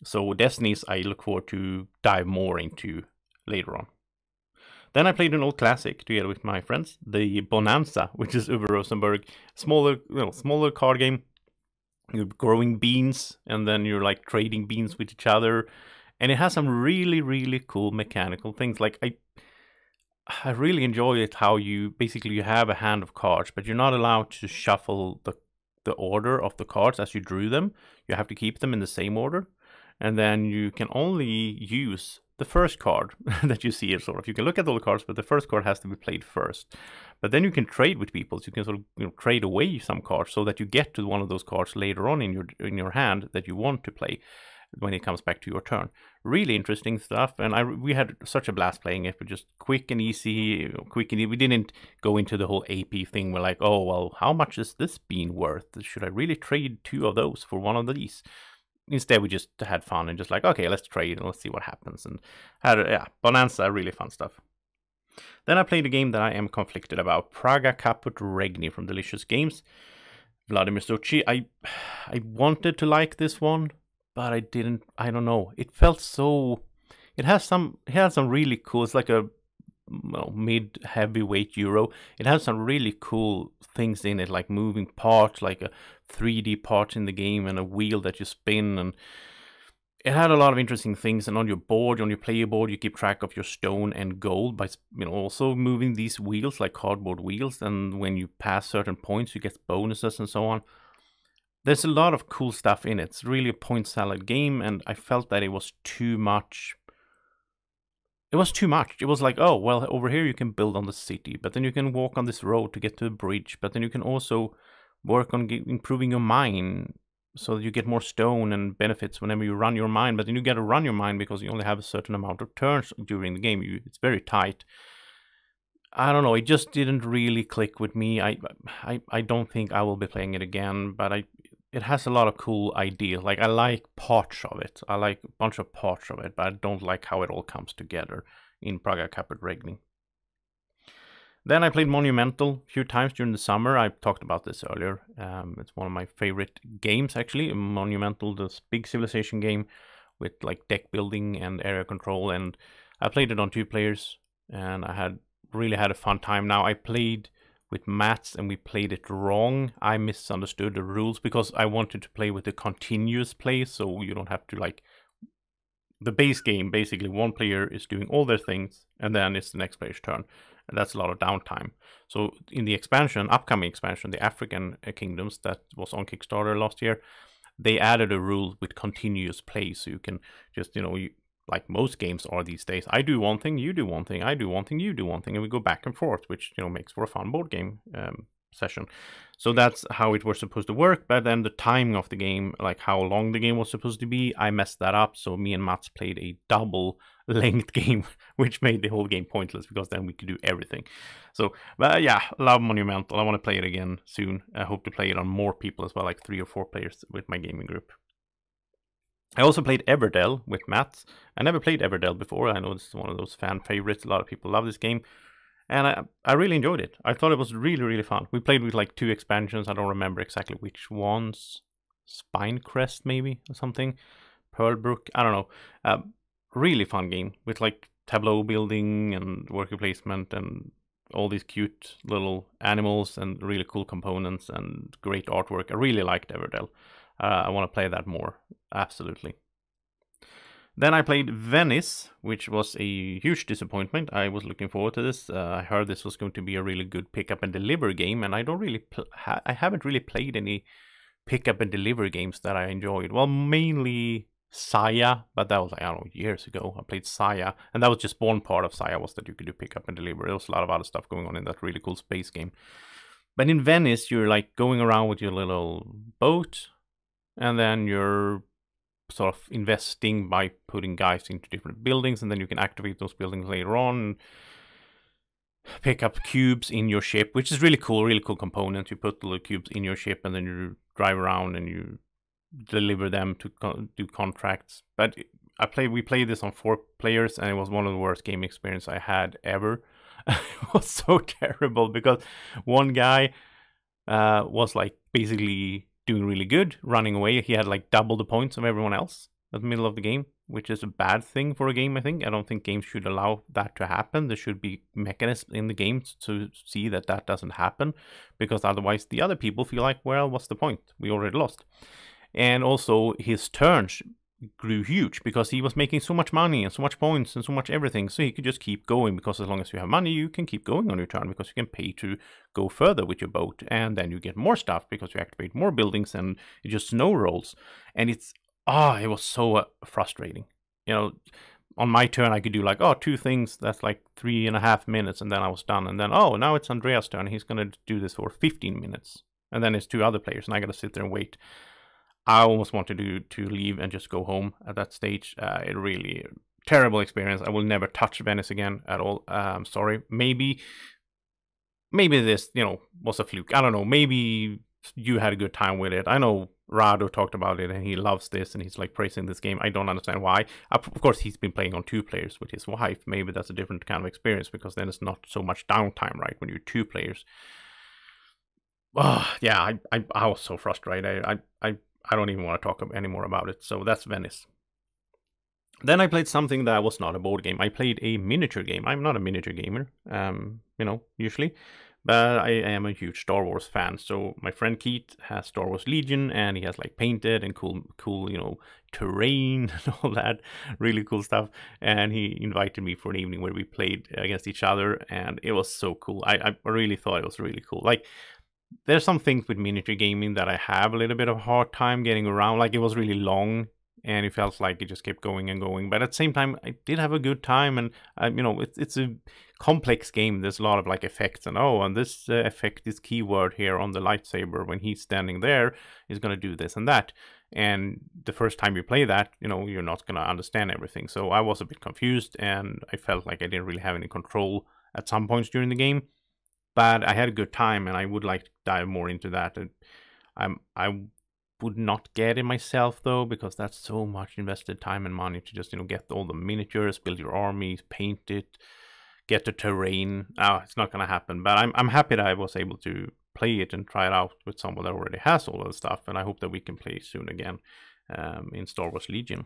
So Destinies, I look forward to dive more into later on. Then I played an old classic together with my friends, the Bonanza, which is Uwe Rosenberg. Smaller card game. You're growing beans, and then you're like trading beans with each other. And it has some really, really cool mechanical things. Like I really enjoy it how you have a hand of cards, but you're not allowed to shuffle the order of the cards as you drew them. You have to keep them in the same order. And then you can only use the first card that you see. Sort of, you can look at all the cards, but the first card has to be played first. But then you can trade with people, so you can sort of trade away some cards so that you get to one of those cards later on in your hand that you want to play when it comes back to your turn. Really interesting stuff, and we had such a blast playing it. But just quick and easy. We didn't go into the whole AP thing. We're like, oh well, how much is this bean worth? Should I really trade 2 of those for 1 of these? Instead, we just had fun and just like, okay, let's trade and let's see what happens. And had Bonanza, really fun stuff. Then I played a game that I am conflicted about, Praga Caput Regni from Delicious Games. Vladimir Suchi. I wanted to like this one, but I didn't. I don't know. It felt so. It had some really cool. It's like a mid heavyweight Euro. It has some really cool things in it, like moving parts, like a 3D part in the game and a wheel that you spin, and it had a lot of interesting things. And on your player board, you keep track of your stone and gold by also moving these wheels, like cardboard wheels, and when you pass certain points you get bonuses and so on. There's a lot of cool stuff in it. It's really a point salad game, and I felt that it was too much. It was too much. It was like, oh, well, over here you can build on the city, but then you can walk on this road to get to the bridge, but then you can also work on improving your mine so you get more stone and benefits whenever you run your mine, but then you got to run your mine because you only have a certain amount of turns during the game. It's very tight. I don't know. It just didn't really click with me. I don't think I will be playing it again. But it has a lot of cool ideas. Like I like parts of it. I like a bunch of parts of it, but I don't like how it all comes together in Praga Caput Regni. Then I played Monumental a few times during the summer. I talked about this earlier. It's one of my favorite games, actually. Monumental, this big civilization game with like deck building and area control. And I played it on 2 players, and I really had a fun time. Now I played with Mats and we played it wrong. I misunderstood the rules because I wanted to play with the continuous play, so you don't have to like the base game. Basically, one player is doing all their things and then it's the next player's turn, and that's a lot of downtime. So in the upcoming expansion, the African kingdoms that was on Kickstarter last year, they added a rule with continuous play, so you can just like most games are these days. I do one thing, you do one thing, I do one thing, you do one thing, and we go back and forth, which makes for a fun board game session. So that's how it was supposed to work. But then the timing of the game, like how long the game was supposed to be, I messed that up. So me and Mats played a double length game, which made the whole game pointless because then we could do everything. So, but yeah, love Monumental. I want to play it again soon. I hope to play it on more people as well, like 3 or 4 players with my gaming group. I also played Everdell with Matt. I never played Everdell before. I know it's one of those fan favorites. A lot of people love this game. And I really enjoyed it. I thought it was really, really fun. We played with like 2 expansions. I don't remember exactly which ones. Spinecrest maybe or something. Pearlbrook. I don't know. Really fun game with like tableau building and worker placement and all these cute little animals and really cool components and great artwork. I really liked Everdell. I want to play that more. Absolutely. Then I played Venice, which was a huge disappointment. I was looking forward to this. I heard this was going to be a really good pick up and deliver game, and I don't really, I haven't really played any pick up and deliver games that I enjoyed. Well, mainly Saya, but that was like, I don't know, years ago. I played Saya, and that was just one part of Saya was that you could do pick up and deliver. There was a lot of other stuff going on in that really cool space game. But in Venice, you're like going around with your little boat, and then you're sort of investing by putting guys into different buildings, and then you can activate those buildings later on and pick up cubes in your ship, which is really cool component. You put the little cubes in your ship and then you drive around and you deliver them to do contracts. But we played this on 4 players, and it was one of the worst game experience I had ever. It was so terrible because one guy was like basically doing really good, running away. He had like double the points of everyone else at the middle of the game, which is a bad thing for a game, I think. I don't think games should allow that to happen. There should be mechanisms in the games to see that that doesn't happen, because otherwise the other people feel like, well, what's the point? We already lost. And also his turns grew huge because he was making so much money and so much points and so much everything, so he could just keep going, because as long as you have money you can keep going on your turn, because you can pay to go further with your boat, and then you get more stuff because you activate more buildings, and it just snow rolls. And it was so frustrating. On my turn I could do like 2 things, that's like 3.5 minutes, and then I was done. And then now it's Andreas' turn, he's gonna do this for 15 minutes, and then it's 2 other players and I gotta sit there and wait. I almost wanted to leave and just go home at that stage. It really terrible experience. I will never touch Venice again at all. Sorry. Maybe this, was a fluke. I don't know. Maybe you had a good time with it. I know Rado talked about it and he loves this and he's like praising this game. I don't understand why. Of course, he's been playing on 2 players with his wife. Maybe that's a different kind of experience, because then it's not so much downtime, right? When you're 2 players. Oh, yeah, I was so frustrated. I don't even want to talk anymore about it. So that's Venice. Then I played something that was not a board game. I played a miniature game. I'm not a miniature gamer, usually, but I am a huge Star Wars fan. So my friend Keith has Star Wars Legion, and he has like painted and cool, terrain and all that really cool stuff. And he invited me for an evening where we played against each other, and it was so cool. I really thought it was really cool. Like, there's some things with miniature gaming that I have a little bit of a hard time getting around. Like, it was really long and it felt like it just kept going and going. But at the same time, I did have a good time, and it's a complex game. There's a lot of like effects, and this effect, this keyword here on the lightsaber when he's standing there is going to do this and that. And the first time you play that, you're not going to understand everything. So I was a bit confused, and I felt like I didn't really have any control at some points during the game. But I had a good time, and I would like to dive more into that. And I would not get it myself though, because that's so much invested time and money to just get all the miniatures, build your armies, paint it, get the terrain. It's not gonna happen. But I'm happy that I was able to play it and try it out with someone that already has all of the stuff, and I hope that we can play soon again in Star Wars Legion.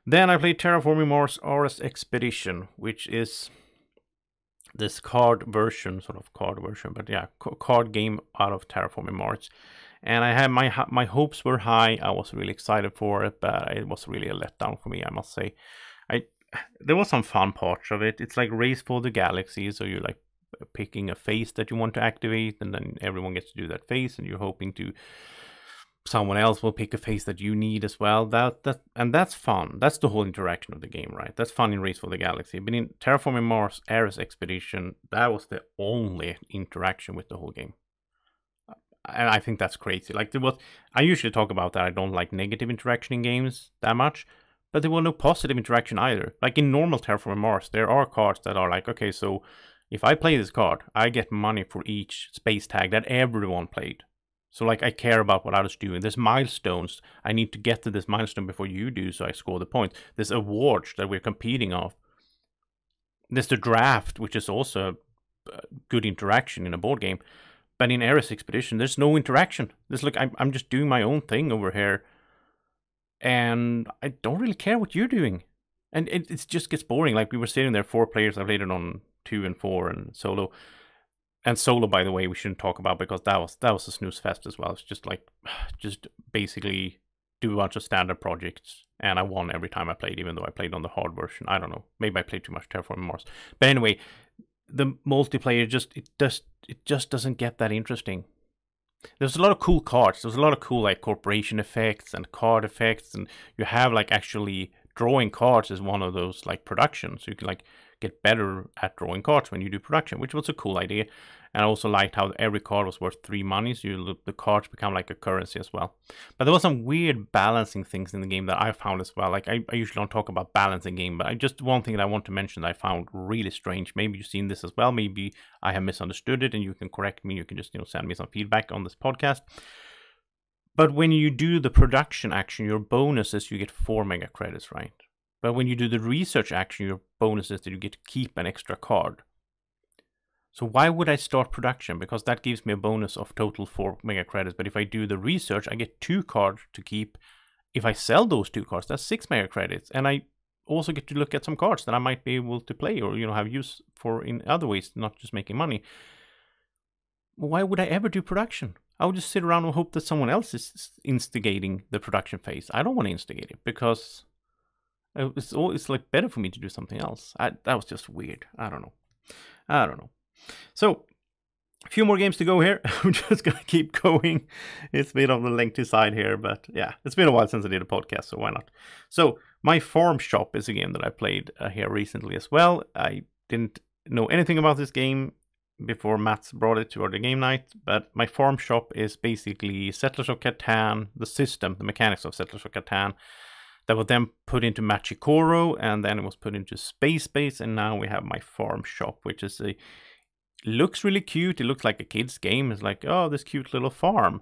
Then I played Terraforming Mars Ares Expedition, which is this card version, but yeah, card game out of Terraforming Mars. And I had my hopes were high. I was really excited for it, but it was really a letdown for me, I must say. There was some fun parts of it. It's like Race for the Galaxy, so you're like picking a phase that you want to activate, and then everyone gets to do that phase, and you're hoping to someone else will pick a phase that you need as well. And that's fun. That's the whole interaction of the game, right? That's fun in Race for the Galaxy. But in Terraforming Mars Ares Expedition, that was the only interaction with the whole game. And I think that's crazy. Like, I usually talk about that I don't like negative interaction in games that much, but there was no positive interaction either. Like in normal Terraforming Mars, there are cards that are like, okay, so if I play this card, I get money for each space tag that everyone played. So like I care about what others do. And there's milestones. I need to get to this milestone before you do, so I score the points. There's awards that we're competing off. There's the draft, which is also good interaction in a board game. But in Ares Expedition, there's no interaction. There's like I'm just doing my own thing over here, and I don't really care what you're doing. And it just gets boring. Like we were sitting there, 4 players. I played it on 2 and 4 and solo. And solo, by the way, we shouldn't talk about, because that was a snooze fest as well. It's just like, just basically do a bunch of standard projects, and I won every time I played, even though I played on the hard version. I don't know, maybe I played too much Terraforming Mars. But anyway, the multiplayer it just doesn't get that interesting. There's a lot of cool cards. There's a lot of cool like corporation effects and card effects, and you have like actually drawing cards is one of those like productions. So you can like get better at drawing cards when you do production, which was a cool idea. And I also liked how every card was worth 3 money, so the cards become like a currency as well. But there was some weird balancing things in the game that I found as well. Like I usually don't talk about balancing game, but one thing that I want to mention that I found really strange. Maybe you've seen this as well. Maybe I have misunderstood it, and you can correct me. You can just send me some feedback on this podcast. But when you do the production action, your bonus is you get 4 mega credits, right? But when you do the research action, your bonus is that you get to keep an extra card. So why would I start production? Because that gives me a bonus of total 4 mega credits. But if I do the research, I get 2 cards to keep. If I sell those 2 cards, that's 6 mega credits. And I also get to look at some cards that I might be able to play or, have use for in other ways, not just making money. Why would I ever do production? I would just sit around and hope that someone else is instigating the production phase. I don't want to instigate it, because it's like better for me to do something else. That was just weird. I don't know. So, a few more games to go here. I'm just going to keep going. It's a bit on the lengthy side here, but yeah, it's been a while since I did a podcast, so why not? So, my Farm Shop is a game that I played here recently as well. I didn't know anything about this game before Mats brought it to our game night, but my Farm Shop is basically Settlers of Catan, the system, the mechanics of Settlers of Catan, that was then put into Machikoro, and then it was put into Space Base, and now we have my Farm Shop, which is looks really cute. It looks like a kid's game. It's like, oh, this cute little farm.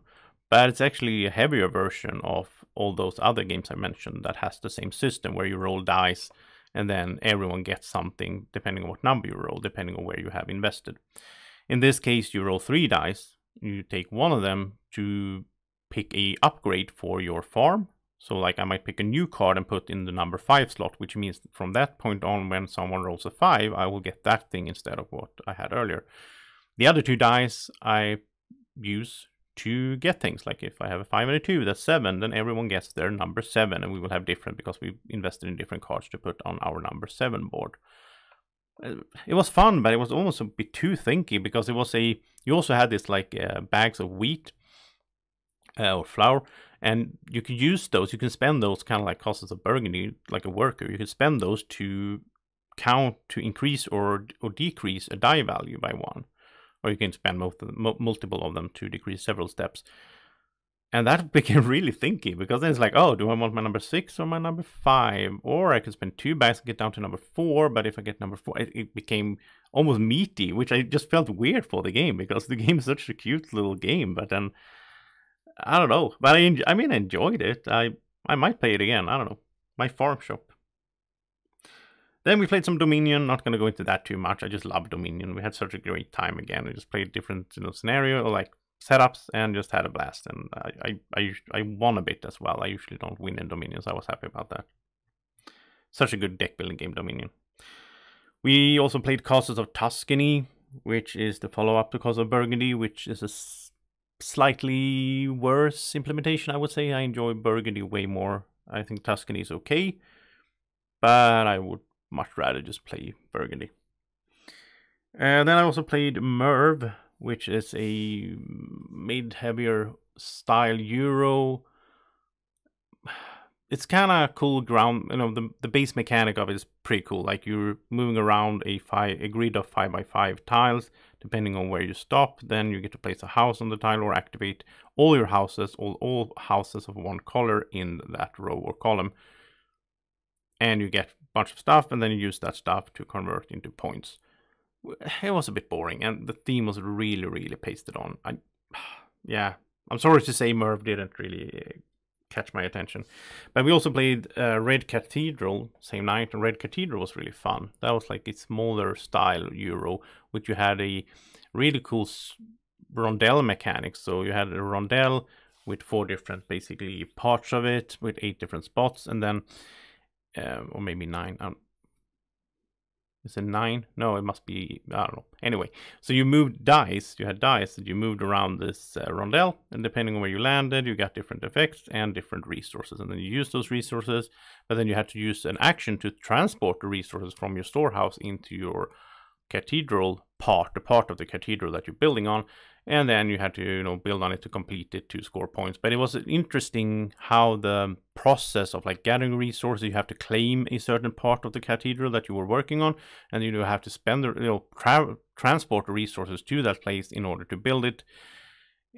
But it's actually a heavier version of all those other games I mentioned that has the same system where you roll dice and then everyone gets something depending on what number you roll, depending on where you have invested. In this case, you roll 3 dice. You take one of them to pick a upgrade for your farm. So like I might pick a new card and put in the number 5 slot, which means from that point on, when someone rolls a 5, I will get that thing instead of what I had earlier. The other 2 dice I use to get things. Like if I have a 5 and a 2, that's 7, then everyone gets their number 7, and we will have different because we invested in different cards to put on our number 7 board. It was fun, but it was almost a bit too thinky, because it was you also had this like bags of wheat or flour, And you can use those, you can spend those kind of like costs of Burgundy, like a worker. You can spend those to count to increase or decrease a die value by 1. Or you can spend multiple of them to decrease several steps. And that became really thinky, because then it's like, oh, do I want my number 6 or my number 5? Or I could spend 2 bags and get down to number 4, but if I get number 4, it became almost meaty, which I just felt weird for the game, because the game is such a cute little game. But then, I don't know. But I enjoyed it. I might play it again. I don't know. My farm shop. Then we played some Dominion. Not going to go into that too much. I just love Dominion. We had such a great time again. We just played different scenario, like setups, and just had a blast. And I won a bit as well. I usually don't win in Dominion, so I was happy about that. Such a good deck building game, Dominion. We also played Castles of Tuscany, which is the follow-up to Castles of Burgundy, which is a slightly worse implementation, I would say. I enjoy Burgundy way more. I think Tuscany is okay, but I would much rather just play Burgundy. And then I also played Merv, which is a mid-heavier style Euro. It's kind of cool ground, the base mechanic of it is pretty cool. Like, you're moving around a grid of 5x5 tiles, depending on where you stop. Then you get to place a house on the tile or activate all your houses, all houses of one color in that row or column. And you get a bunch of stuff, and then you use that stuff to convert into points. It was a bit boring, and the theme was really, really pasted on. Yeah, I'm sorry to say Merv didn't really catch my attention. But we also played Red Cathedral same night, and Red Cathedral was really fun. That was like a smaller style Euro, which you had a really cool rondelle mechanic. So you had a rondelle with 4 different basically parts of it, with 8 different spots, and then or maybe 9. Is it 9? No, it must be, I don't know. Anyway, so you moved dice. You had dice that you moved around this rondelle, and depending on where you landed, you got different effects and different resources. And then you use those resources, but then you had to use an action to transport the resources from your storehouse into your cathedral part, the part of the cathedral that you're building on. And then you had to, build on it to complete it to score points. But it was interesting how the process of like gathering resources, you have to claim a certain part of the cathedral that you were working on, and you have to spend the, transport the resources to that place in order to build it.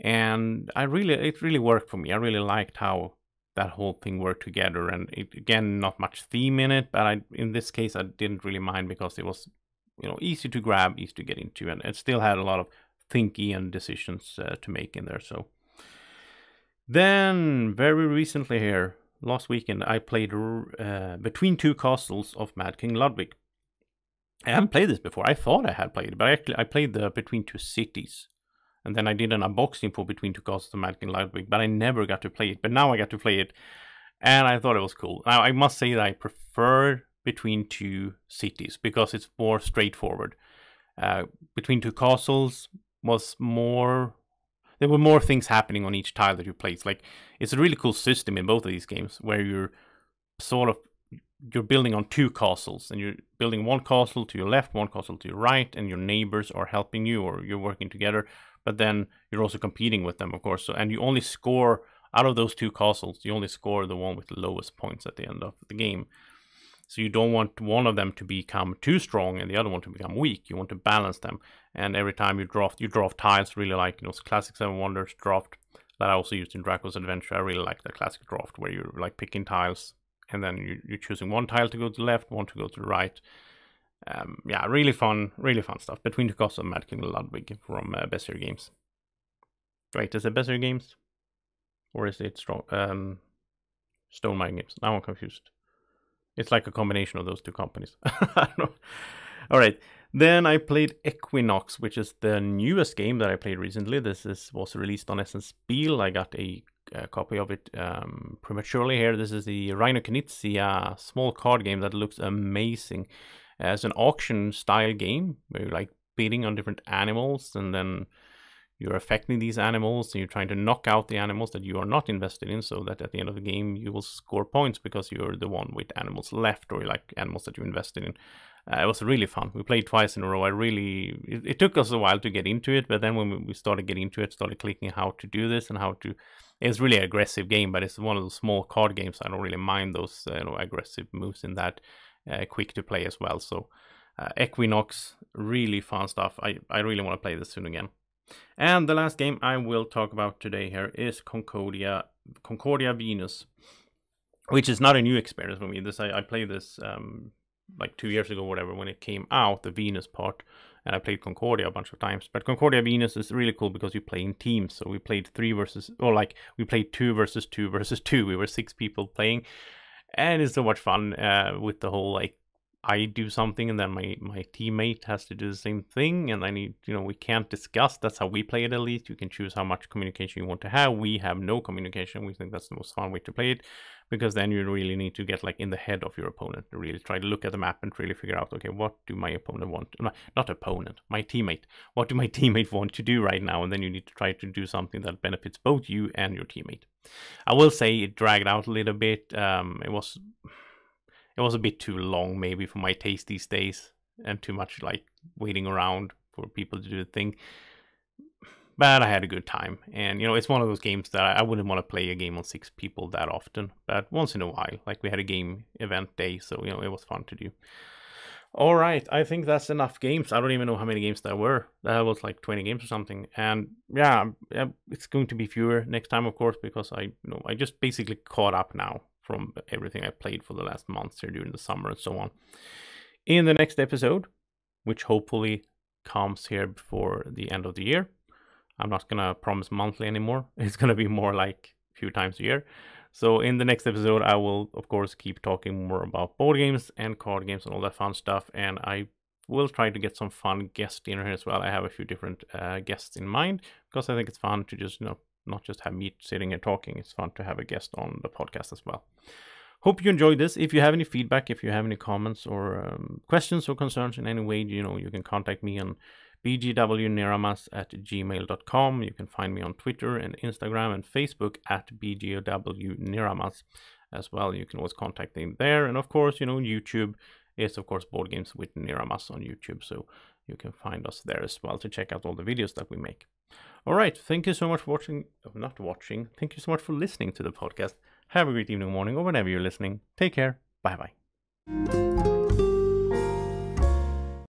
And it really worked for me. I really liked how that whole thing worked together. And again, not much theme in it, but in this case, I didn't really mind, because it was, easy to grab, easy to get into, and it still had a lot of thinky and decisions to make in there. So then very recently here, last weekend, I played Between Two Castles of Mad King Ludwig. I haven't played this before. I thought I had played it, but actually I played the Between Two Cities, and then I did an unboxing for Between Two Castles of Mad King Ludwig, but I never got to play it. But now I got to play it, and I thought it was cool. Now I must say that I prefer Between Two Cities, because it's more straightforward. Between Two Castles was more, there were more things happening on each tile that you place. Like, it's a really cool system in both of these games, where you're building on 2 castles, and you're building one castle to your left, one castle to your right, and your neighbors are helping you, or you're working together, but then you're also competing with them, of course. So, and you only score, out of those 2 castles, you only score the one with the lowest points at the end of the game. So you don't want one of them to become too strong and the other one to become weak. You want to balance them. And every time you draft tiles, really like classic 7 Wonders draft that I also used in Draco's Adventure. I really like the classic draft, where you're like picking tiles, and then you're choosing one tile to go to the left, one to go to the right. Yeah, really fun stuff. Between Two Castles of Mad King Ludwig from Bessier Games. Wait, is it Bessier Games? Or is it Stone Mine Games? Now I'm confused. It's like a combination of those 2 companies. I don't know. All right. Then I played Equinox, which is the newest game that I played recently. This was released on Essence Spiel. I got a copy of it prematurely here. This is the Reino Knizia small card game that looks amazing. It's an auction-style game where you're like bidding on different animals, and then you're affecting these animals, and you're trying to knock out the animals that you are not invested in, so that at the end of the game you will score points because you're the one with animals left, or like animals that you invested in. It was really fun. We played twice in a row. It took us a while to get into it, but then when we started getting into it, started clicking how to do this and how to It's really an aggressive game, but it's one of those small card games. I don't really mind those aggressive moves in that. Quick to play as well. So Equinox, really fun stuff. I really want to play this soon again. And the last game I will talk about today here is Concordia Venus, which is not a new experience for me. I played this like 2 years ago, whatever, when it came out, the Venus part, and I played Concordia a bunch of times. But Concordia Venus is really cool because you play in teams. So we played 2 versus 2 versus 2. We were 6 people playing, and it's so much fun with the whole like I do something and then my teammate has to do the same thing, and I need, we can't discuss. That's how we play it, at least. You can choose how much communication you want to have. We have no communication. We think that's the most fun way to play it, because then you really need to get like in the head of your opponent to really try to look at the map and really figure out, okay, what do my opponent want? Not opponent, my teammate. What do my teammate want to do right now? And then you need to try to do something that benefits both you and your teammate. I will say it dragged out a little bit. It was a bit too long, maybe, for my taste these days, and too much like waiting around for people to do the thing. But I had a good time, and it's one of those games that I wouldn't want to play a game on 6 people that often, but once in a while, like we had a game event day, so it was fun to do. All right, I think that's enough games. I don't even know how many games there were. That was like 20 games or something, and yeah, it's going to be fewer next time, of course, because I just basically caught up now from everything I played for the last months here during the summer and so on. In the next episode, which hopefully comes here before the end of the year, I'm not gonna promise monthly anymore. It's gonna be more like a few times a year. So in the next episode, I will of course keep talking more about board games and card games and all that fun stuff, and I will try to get some fun guests in here as well. I have a few different guests in mind, because I think it's fun to just not just have me sitting here talking. It's fun to have a guest on the podcast as well. Hope you enjoyed this. If you have any feedback, if you have any comments or questions or concerns in any way, you can contact me on bgwniramas@gmail.com. You can find me on Twitter and Instagram and Facebook at bgwniramas as well. You can always contact me there. And of course, YouTube is of course Board Games with Niramas on YouTube. So you can find us there as well to check out all the videos that we make. All right. Thank you so much for watching. Thank you so much for listening to the podcast. Have a great evening, morning, or whenever you're listening. Take care. Bye-bye.